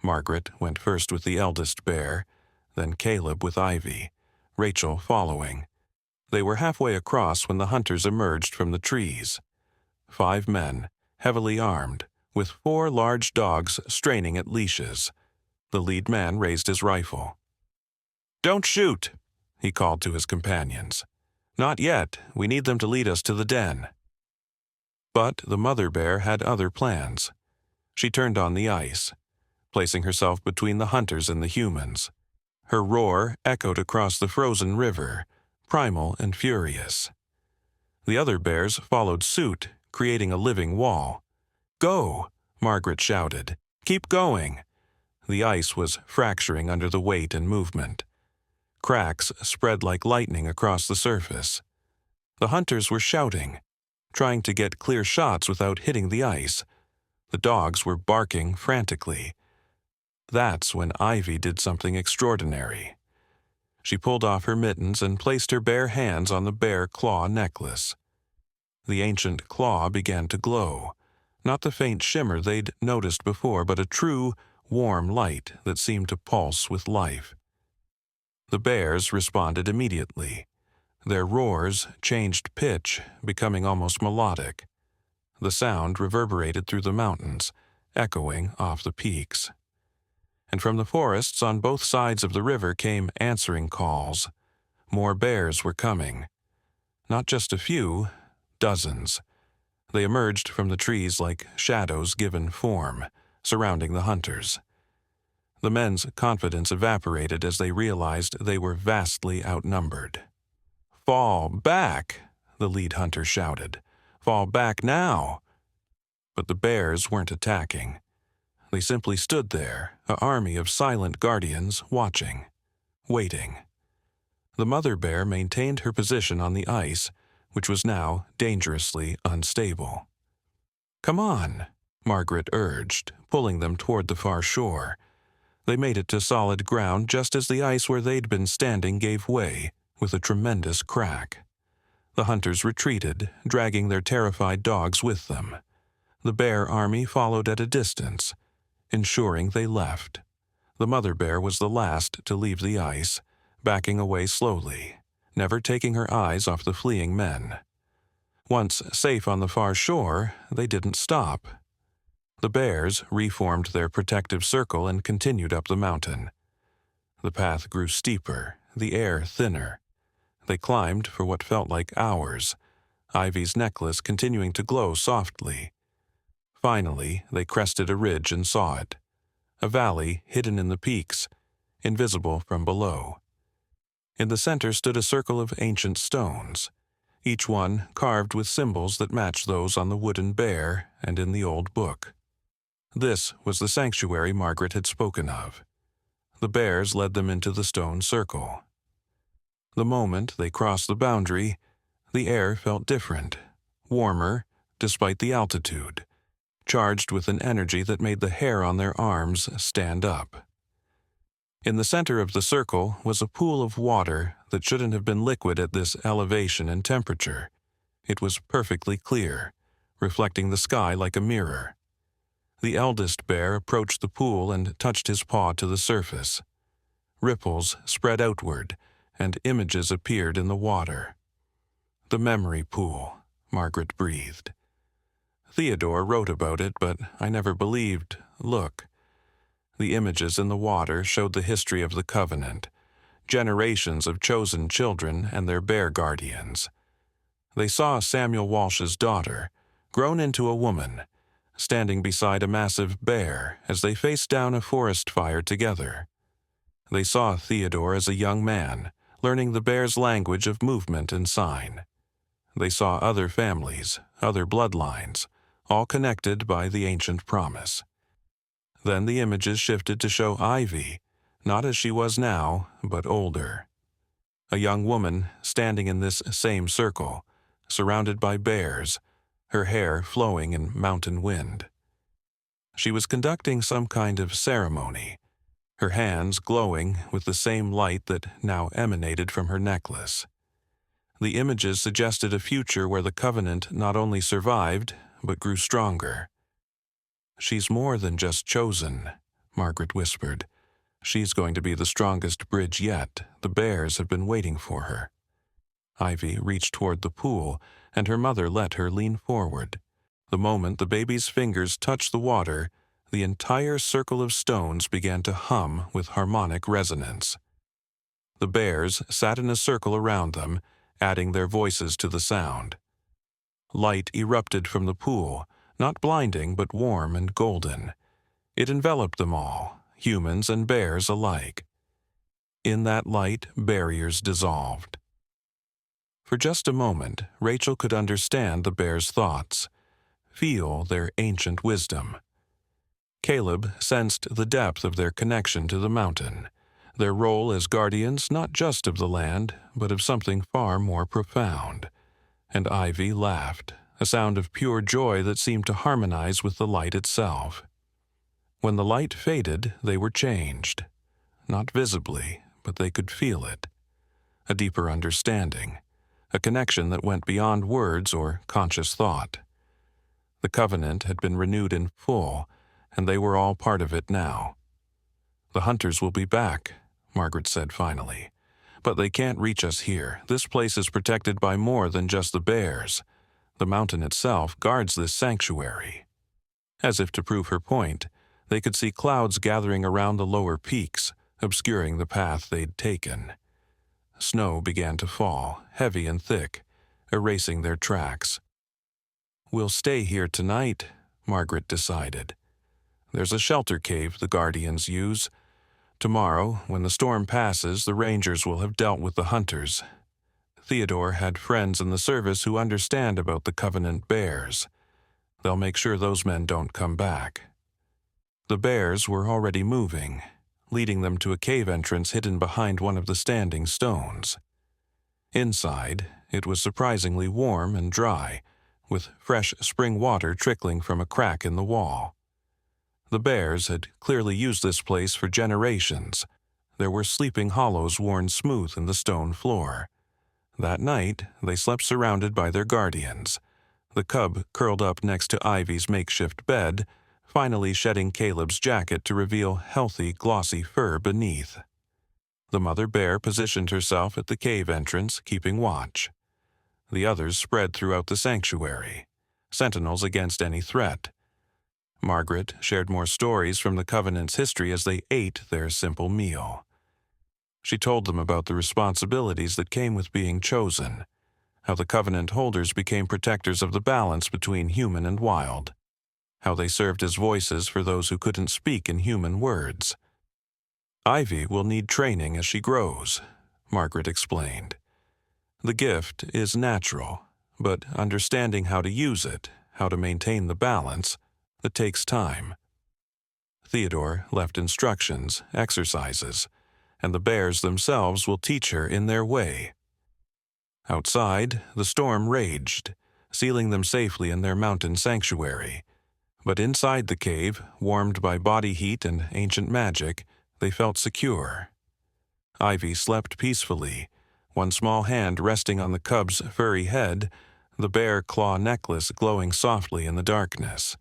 Margaret went first with the eldest bear, then Caleb with Ivy, Rachel following. They were halfway across when the hunters emerged from the trees. 5 men, heavily armed, with 4 large dogs straining at leashes. The lead man raised his rifle. "Don't shoot," he called to his companions. "Not yet. We need them to lead us to the den." But the mother bear had other plans. She turned on the ice, placing herself between the hunters and the humans. Her roar echoed across the frozen river, primal and furious. The other bears followed suit, creating a living wall. "Go!" Margaret shouted. "Keep going!" The ice was fracturing under the weight and movement. Cracks spread like lightning across the surface. The hunters were shouting, trying to get clear shots without hitting the ice. The dogs were barking frantically. That's when Ivy did something extraordinary. She pulled off her mittens and placed her bare hands on the bear claw necklace. The ancient claw began to glow, not the faint shimmer they'd noticed before, but a true, warm light that seemed to pulse with life. The bears responded immediately. Their roars changed pitch, becoming almost melodic. The sound reverberated through the mountains, echoing off the peaks. And from the forests on both sides of the river came answering calls. More bears were coming. Not just a few, dozens. They emerged from the trees like shadows given form, surrounding the hunters. The men's confidence evaporated as they realized they were vastly outnumbered. "Fall back!" the lead hunter shouted. "Fall back now!" But the bears weren't attacking. They simply stood there, an army of silent guardians, watching, waiting. The mother bear maintained her position on the ice, which was now dangerously unstable. "Come on," Margaret urged, pulling them toward the far shore. They made it to solid ground just as the ice where they'd been standing gave way with a tremendous crack. The hunters retreated, dragging their terrified dogs with them. The bear army followed at a distance, ensuring they left. The mother bear was the last to leave the ice, backing away slowly, never taking her eyes off the fleeing men. Once safe on the far shore, they didn't stop. The bears reformed their protective circle and continued up the mountain. The path grew steeper, the air thinner. They climbed for what felt like hours, Ivy's necklace continuing to glow softly. Finally, they crested a ridge and saw it. A valley hidden in the peaks, invisible from below. In the center stood a circle of ancient stones, each one carved with symbols that matched those on the wooden bear and in the old book. This was the sanctuary Margaret had spoken of. The bears led them into the stone circle. The moment they crossed the boundary, the air felt different, warmer despite the altitude, charged with an energy that made the hair on their arms stand up. In the center of the circle was a pool of water that shouldn't have been liquid at this elevation and temperature. It was perfectly clear, reflecting the sky like a mirror. The eldest bear approached the pool and touched his paw to the surface. Ripples spread outward, and images appeared in the water. "The memory pool," Margaret breathed. "Theodore wrote about it, but I never believed. Look." The images in the water showed the history of the Covenant, generations of chosen children and their bear guardians. They saw Samuel Walsh's daughter, grown into a woman, standing beside a massive bear as they faced down a forest fire together. They saw Theodore as a young man, learning the bear's language of movement and sign. They saw other families, other bloodlines, all connected by the ancient promise. Then the images shifted to show Ivy, not as she was now, but older. A young woman standing in this same circle, surrounded by bears, her hair flowing in mountain wind. She was conducting some kind of ceremony, her hands glowing with the same light that now emanated from her necklace. The images suggested a future where the Covenant not only survived, but grew stronger. "She's more than just chosen," Margaret whispered. "She's going to be the strongest bridge yet. The bears have been waiting for her." Ivy reached toward the pool, and her mother let her lean forward. The moment the baby's fingers touched the water, the entire circle of stones began to hum with harmonic resonance. The bears sat in a circle around them, adding their voices to the sound. Light erupted from the pool, not blinding but warm and golden. It enveloped them all, humans and bears alike. In that light, barriers dissolved. For just a moment, Rachel could understand the bears' thoughts, feel their ancient wisdom. Caleb sensed the depth of their connection to the mountain, their role as guardians not just of the land, but of something far more profound. And Ivy laughed, a sound of pure joy that seemed to harmonize with the light itself. When the light faded, they were changed. Not visibly, but they could feel it. A deeper understanding, a connection that went beyond words or conscious thought. The Covenant had been renewed in full, and they were all part of it now. "The hunters will be back," Margaret said finally. "But they can't reach us here. This place is protected by more than just the bears. The mountain itself guards this sanctuary." As if to prove her point, they could see clouds gathering around the lower peaks, obscuring the path they'd taken. Snow began to fall, heavy and thick, erasing their tracks. "We'll stay here tonight," Margaret decided. "There's a shelter cave the guardians use. Tomorrow, when the storm passes, the rangers will have dealt with the hunters. Theodore had friends in the service who understand about the Covenant bears. They'll make sure those men don't come back. The bears were already moving, leading them to a cave entrance hidden behind one of the standing stones. Inside, it was surprisingly warm and dry, with fresh spring water trickling from a crack in the wall. The bears had clearly used this place for generations. There were sleeping hollows worn smooth in the stone floor. That night, they slept surrounded by their guardians. The cub curled up next to Ivy's makeshift bed, finally shedding Caleb's jacket to reveal healthy, glossy fur beneath. The mother bear positioned herself at the cave entrance, keeping watch. The others spread throughout the sanctuary, sentinels against any threat. Margaret shared more stories from the Covenant's history as they ate their simple meal. She told them about the responsibilities that came with being chosen, how the Covenant holders became protectors of the balance between human and wild, how they served as voices for those who couldn't speak in human words. Ivy will need training as she grows, Margaret explained. The gift is natural, but understanding how to use it, how to maintain the balance, it takes time. Theodore left instructions, exercises, and the bears themselves will teach her in their way. Outside, the storm raged, sealing them safely in their mountain sanctuary. But inside the cave, warmed by body heat and ancient magic, they felt secure. Ivy slept peacefully, one small hand resting on the cub's furry head, the bear claw necklace glowing softly in the darkness.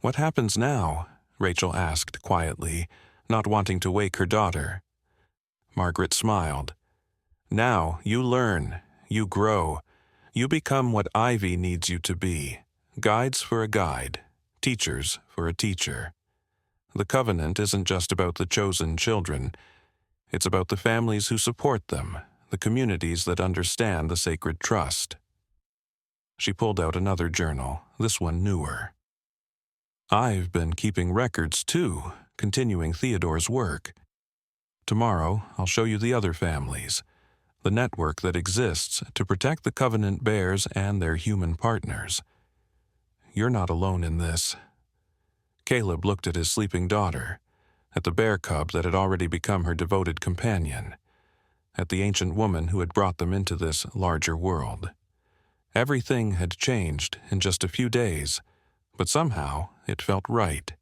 "What happens now?" Rachel asked quietly, not wanting to wake her daughter. Margaret smiled. "Now you learn, you grow, you become what Ivy needs you to be, guides for a guide, teachers for a teacher. The Covenant isn't just about the chosen children, it's about the families who support them, the communities that understand the sacred trust." She pulled out another journal, this one newer. "I've been keeping records too, continuing Theodore's work. Tomorrow, I'll show you the other families, the network that exists to protect the Covenant bears and their human partners. You're not alone in this." Caleb looked at his sleeping daughter, at the bear cub that had already become her devoted companion, at the ancient woman who had brought them into this larger world. Everything had changed in just a few days, but somehow it felt right,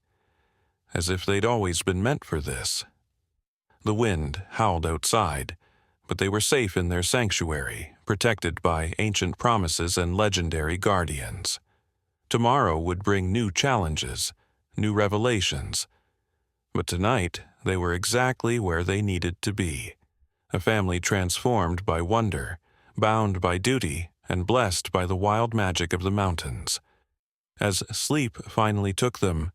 as if they'd always been meant for this. The wind howled outside, but they were safe in their sanctuary, protected by ancient promises and legendary guardians. Tomorrow would bring new challenges, new revelations. But tonight, they were exactly where they needed to be. A family transformed by wonder, bound by duty, and blessed by the wild magic of the mountains. As sleep finally took them,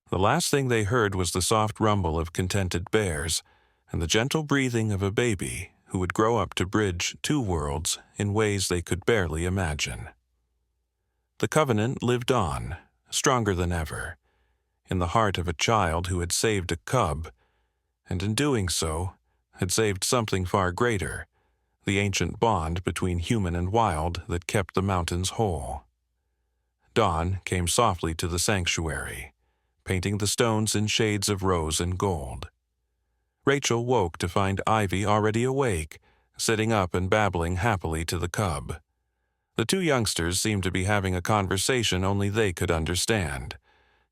the last thing they heard was the soft rumble of contented bears and the gentle breathing of a baby who would grow up to bridge two worlds in ways they could barely imagine. The Covenant lived on, stronger than ever, in the heart of a child who had saved a cub, and in doing so, had saved something far greater, the ancient bond between human and wild that kept the mountains whole. Dawn came softly to the sanctuary, painting the stones in shades of rose and gold. Rachel woke to find Ivy already awake, sitting up and babbling happily to the cub. The two youngsters seemed to be having a conversation only they could understand,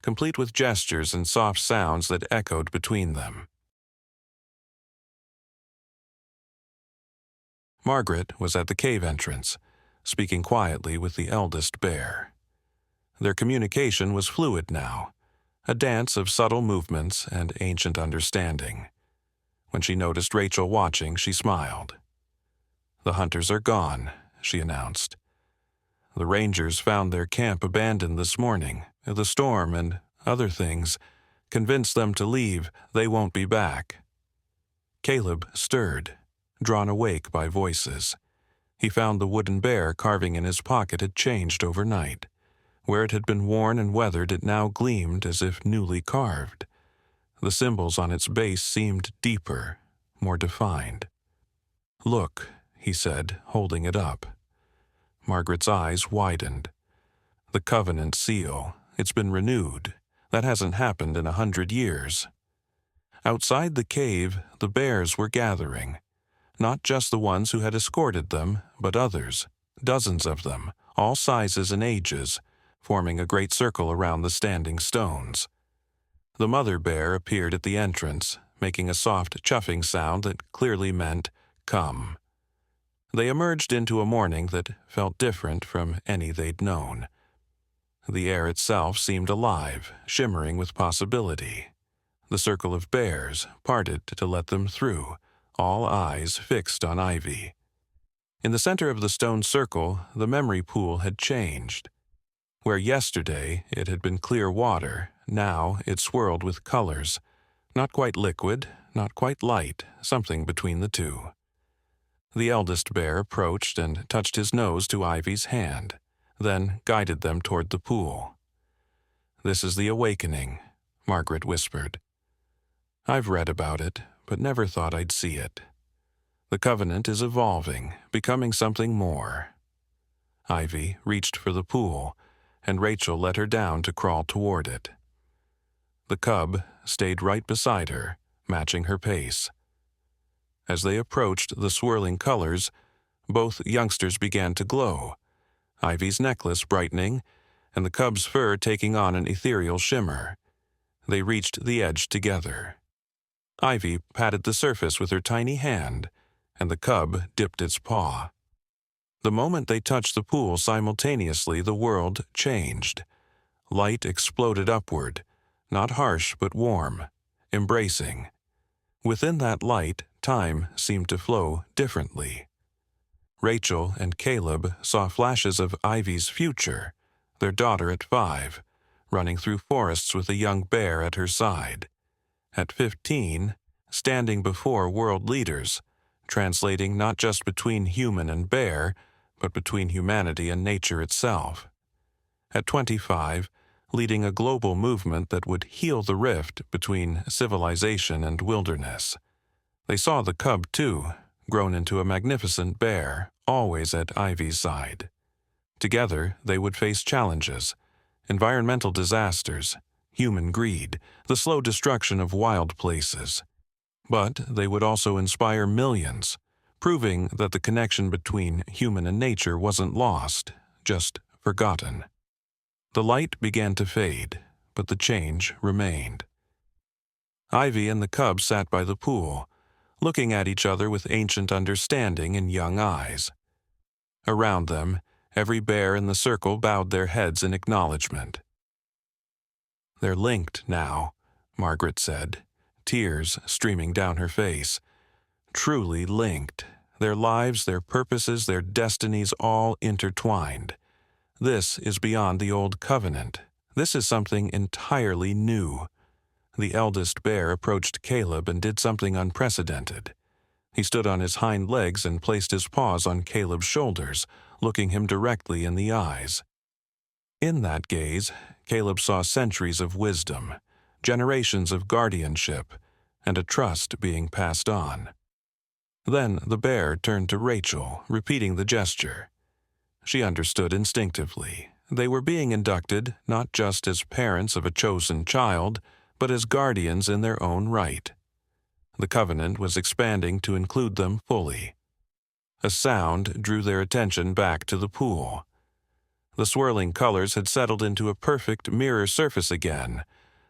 complete with gestures and soft sounds that echoed between them. Margaret was at the cave entrance, speaking quietly with the eldest bear. Their communication was fluid now, a dance of subtle movements and ancient understanding. When she noticed Rachel watching, she smiled. "The hunters are gone," she announced. "The rangers found their camp abandoned this morning. The storm and other things convinced them to leave. They won't be back." Caleb stirred, drawn awake by voices. He found the wooden bear carving in his pocket had changed overnight. Where it had been worn and weathered, it now gleamed as if newly carved. The symbols on its base seemed deeper, more defined. "Look," he said, holding it up. Margaret's eyes widened. The covenant seal. It's been renewed. That hasn't happened in 100 years. Outside the cave, the bears were gathering. Not just the ones who had escorted them, but others, dozens of them, all sizes and ages, forming a great circle around the standing stones. The mother bear appeared at the entrance, making a soft chuffing sound that clearly meant, "Come." They emerged into a morning that felt different from any they'd known. The air itself seemed alive, shimmering with possibility. The circle of bears parted to let them through, all eyes fixed on Ivy. In the center of the stone circle, the memory pool had changed. Where yesterday it had been clear water, now it swirled with colors. Not quite liquid, not quite light, something between the two. The eldest bear approached and touched his nose to Ivy's hand, then guided them toward the pool. "This is the awakening," Margaret whispered. "I've read about it, but never thought I'd see it. The covenant is evolving, becoming something more." Ivy reached for the pool, and Rachel let her down to crawl toward it. The cub stayed right beside her, matching her pace. As they approached the swirling colors, both youngsters began to glow, Ivy's necklace brightening, and the cub's fur taking on an ethereal shimmer. They reached the edge together. Ivy patted the surface with her tiny hand, and the cub dipped its paw. The moment they touched the pool simultaneously, the world changed. Light exploded upward, not harsh but warm, embracing. Within that light, time seemed to flow differently. Rachel and Caleb saw flashes of Ivy's future, their daughter at 5, running through forests with a young bear at her side. At 15, standing before world leaders, translating not just between human and bear, but between humanity and nature itself. At 25, leading a global movement that would heal the rift between civilization and wilderness. They saw the cub, too, grown into a magnificent bear, always at Ivy's side. Together, they would face challenges, environmental disasters, human greed, the slow destruction of wild places. But they would also inspire millions, proving that the connection between human and nature wasn't lost, just forgotten. The light began to fade, but the change remained. Ivy and the cub sat by the pool, looking at each other with ancient understanding in young eyes. Around them, every bear in the circle bowed their heads in acknowledgement. "They're linked now," Margaret said, tears streaming down her face. "Truly linked. Their lives, their purposes, their destinies all intertwined. This is beyond the old covenant. This is something entirely new." The eldest bear approached Caleb and did something unprecedented. He stood on his hind legs and placed his paws on Caleb's shoulders, looking him directly in the eyes. In that gaze, Caleb saw centuries of wisdom, generations of guardianship, and a trust being passed on. Then the bear turned to Rachel, repeating the gesture. She understood instinctively. They were being inducted not just as parents of a chosen child, but as guardians in their own right. The covenant was expanding to include them fully. A sound drew their attention back to the pool. The swirling colors had settled into a perfect mirror surface again,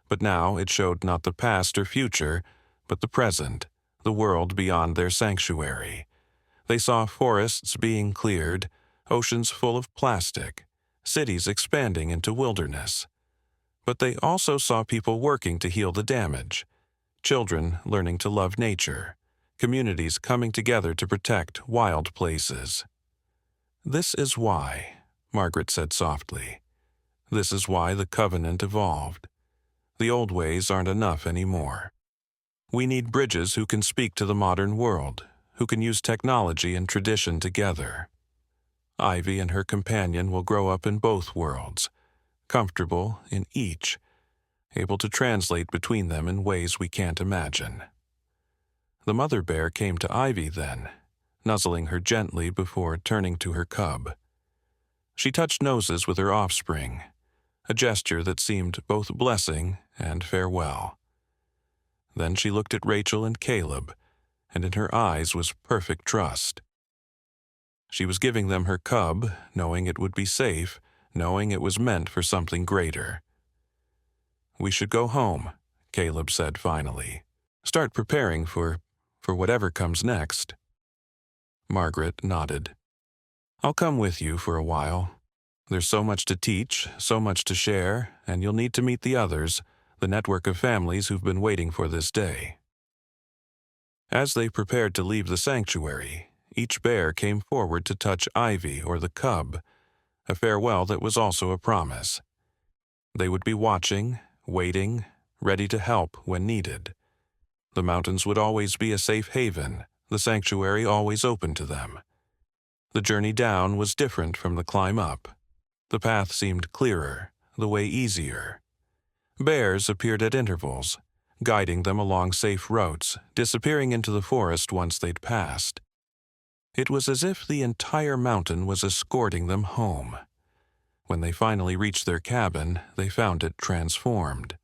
but now it showed not the past or future, but the present, the world beyond their sanctuary. They saw forests being cleared, oceans full of plastic, cities expanding into wilderness. But they also saw people working to heal the damage, children learning to love nature, communities coming together to protect wild places. "This is why," Margaret said softly. "This is why the covenant evolved. The old ways aren't enough anymore. We need bridges who can speak to the modern world, who can use technology and tradition together. Ivy and her companion will grow up in both worlds, comfortable in each, able to translate between them in ways we can't imagine." The mother bear came to Ivy then, nuzzling her gently before turning to her cub. She touched noses with her offspring, a gesture that seemed both blessing and farewell. Then she looked at Rachel and Caleb, and in her eyes was perfect trust. She was giving them her cub, knowing it would be safe, knowing it was meant for something greater. "We should go home," Caleb said finally. "Start preparing for whatever comes next." Margaret nodded. "I'll come with you for a while. There's so much to teach, so much to share, and you'll need to meet the others, the network of families who've been waiting for this day." As they prepared to leave the sanctuary, each bear came forward to touch Ivy or the cub, a farewell that was also a promise. They would be watching, waiting, ready to help when needed. The mountains would always be a safe haven, the sanctuary always open to them. The journey down was different from the climb up. The path seemed clearer, the way easier. Bears appeared at intervals, guiding them along safe routes, disappearing into the forest once they'd passed. It was as if the entire mountain was escorting them home. When they finally reached their cabin, they found it transformed.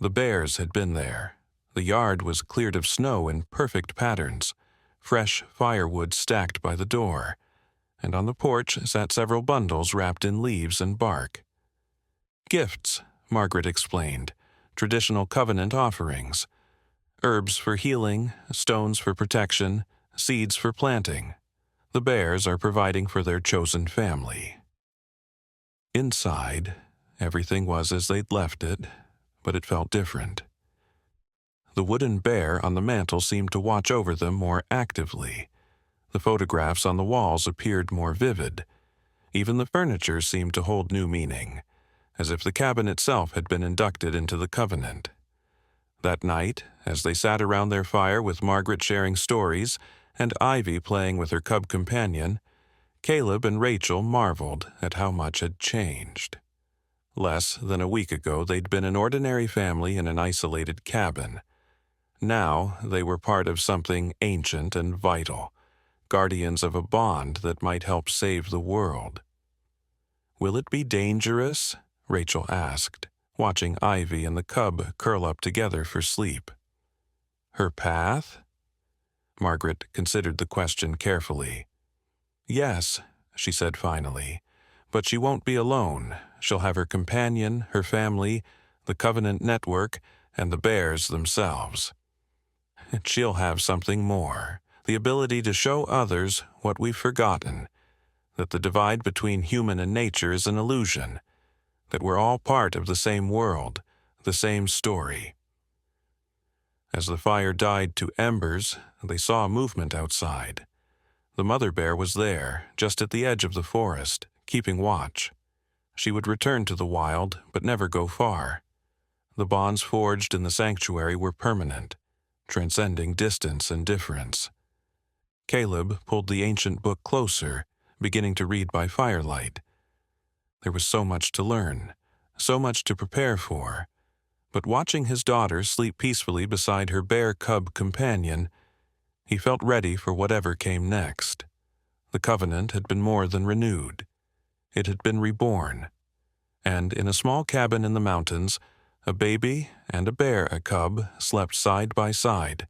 The bears had been there. The yard was cleared of snow in perfect patterns, fresh firewood stacked by the door, and on the porch sat several bundles wrapped in leaves and bark. "Gifts," Margaret explained, "traditional covenant offerings. Herbs for healing, stones for protection, seeds for planting. The bears are providing for their chosen family." Inside, everything was as they'd left it, but it felt different. The wooden bear on the mantel seemed to watch over them more actively. The photographs on the walls appeared more vivid. Even the furniture seemed to hold new meaning, as if the cabin itself had been inducted into the covenant. That night, as they sat around their fire with Margaret sharing stories and Ivy playing with her cub companion, Caleb and Rachel marveled at how much had changed. Less than a week ago, they'd been an ordinary family in an isolated cabin. Now they were part of something ancient and vital, guardians of a bond that might help save the world. "Will it be dangerous?" Rachel asked, watching Ivy and the cub curl up together for sleep. "Her path?" Margaret considered the question carefully. "Yes," she said finally, "but she won't be alone. She'll have her companion, her family, the Covenant network, and the bears themselves. And she'll have something more, the ability to show others what we've forgotten, that the divide between human and nature is an illusion, that we're all part of the same world, the same story." As the fire died to embers, they saw movement outside. The mother bear was there, just at the edge of the forest, keeping watch. She would return to the wild, but never go far. The bonds forged in the sanctuary were permanent, transcending distance and difference. Caleb pulled the ancient book closer, beginning to read by firelight. There was so much to learn, so much to prepare for, but watching his daughter sleep peacefully beside her bear cub companion, he felt ready for whatever came next. The covenant had been more than renewed. It had been reborn. And in a small cabin in the mountains, a baby and a bear cub slept side by side,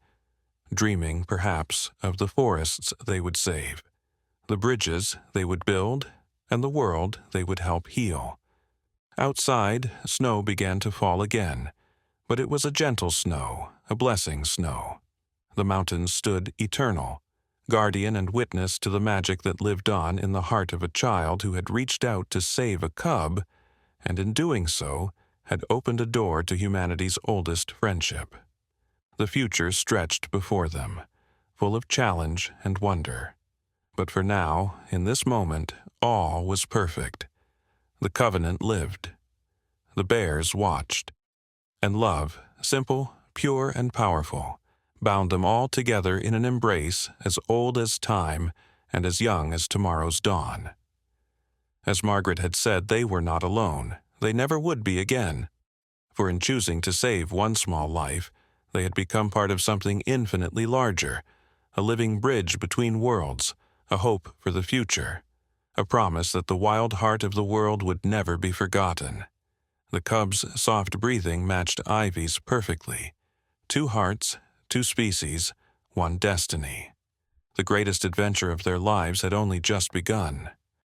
dreaming, perhaps, of the forests they would save, the bridges they would build, and the world they would help heal. Outside, snow began to fall again, but it was a gentle snow, a blessing snow. The mountains stood eternal, guardian and witness to the magic that lived on in the heart of a child who had reached out to save a cub, and in doing so, had opened a door to humanity's oldest friendship. The future stretched before them, full of challenge and wonder. But for now, in this moment, all was perfect. The covenant lived. The bears watched. And love, simple, pure, and powerful, bound them all together in an embrace as old as time and as young as tomorrow's dawn. As Margaret had said, they were not alone. They never would be again. For in choosing to save one small life, they had become part of something infinitely larger, a living bridge between worlds, a hope for the future, a promise that the wild heart of the world would never be forgotten. The cub's soft breathing matched Ivy's perfectly. 2 hearts, 2 species, 1 destiny. The greatest adventure of their lives had only just begun.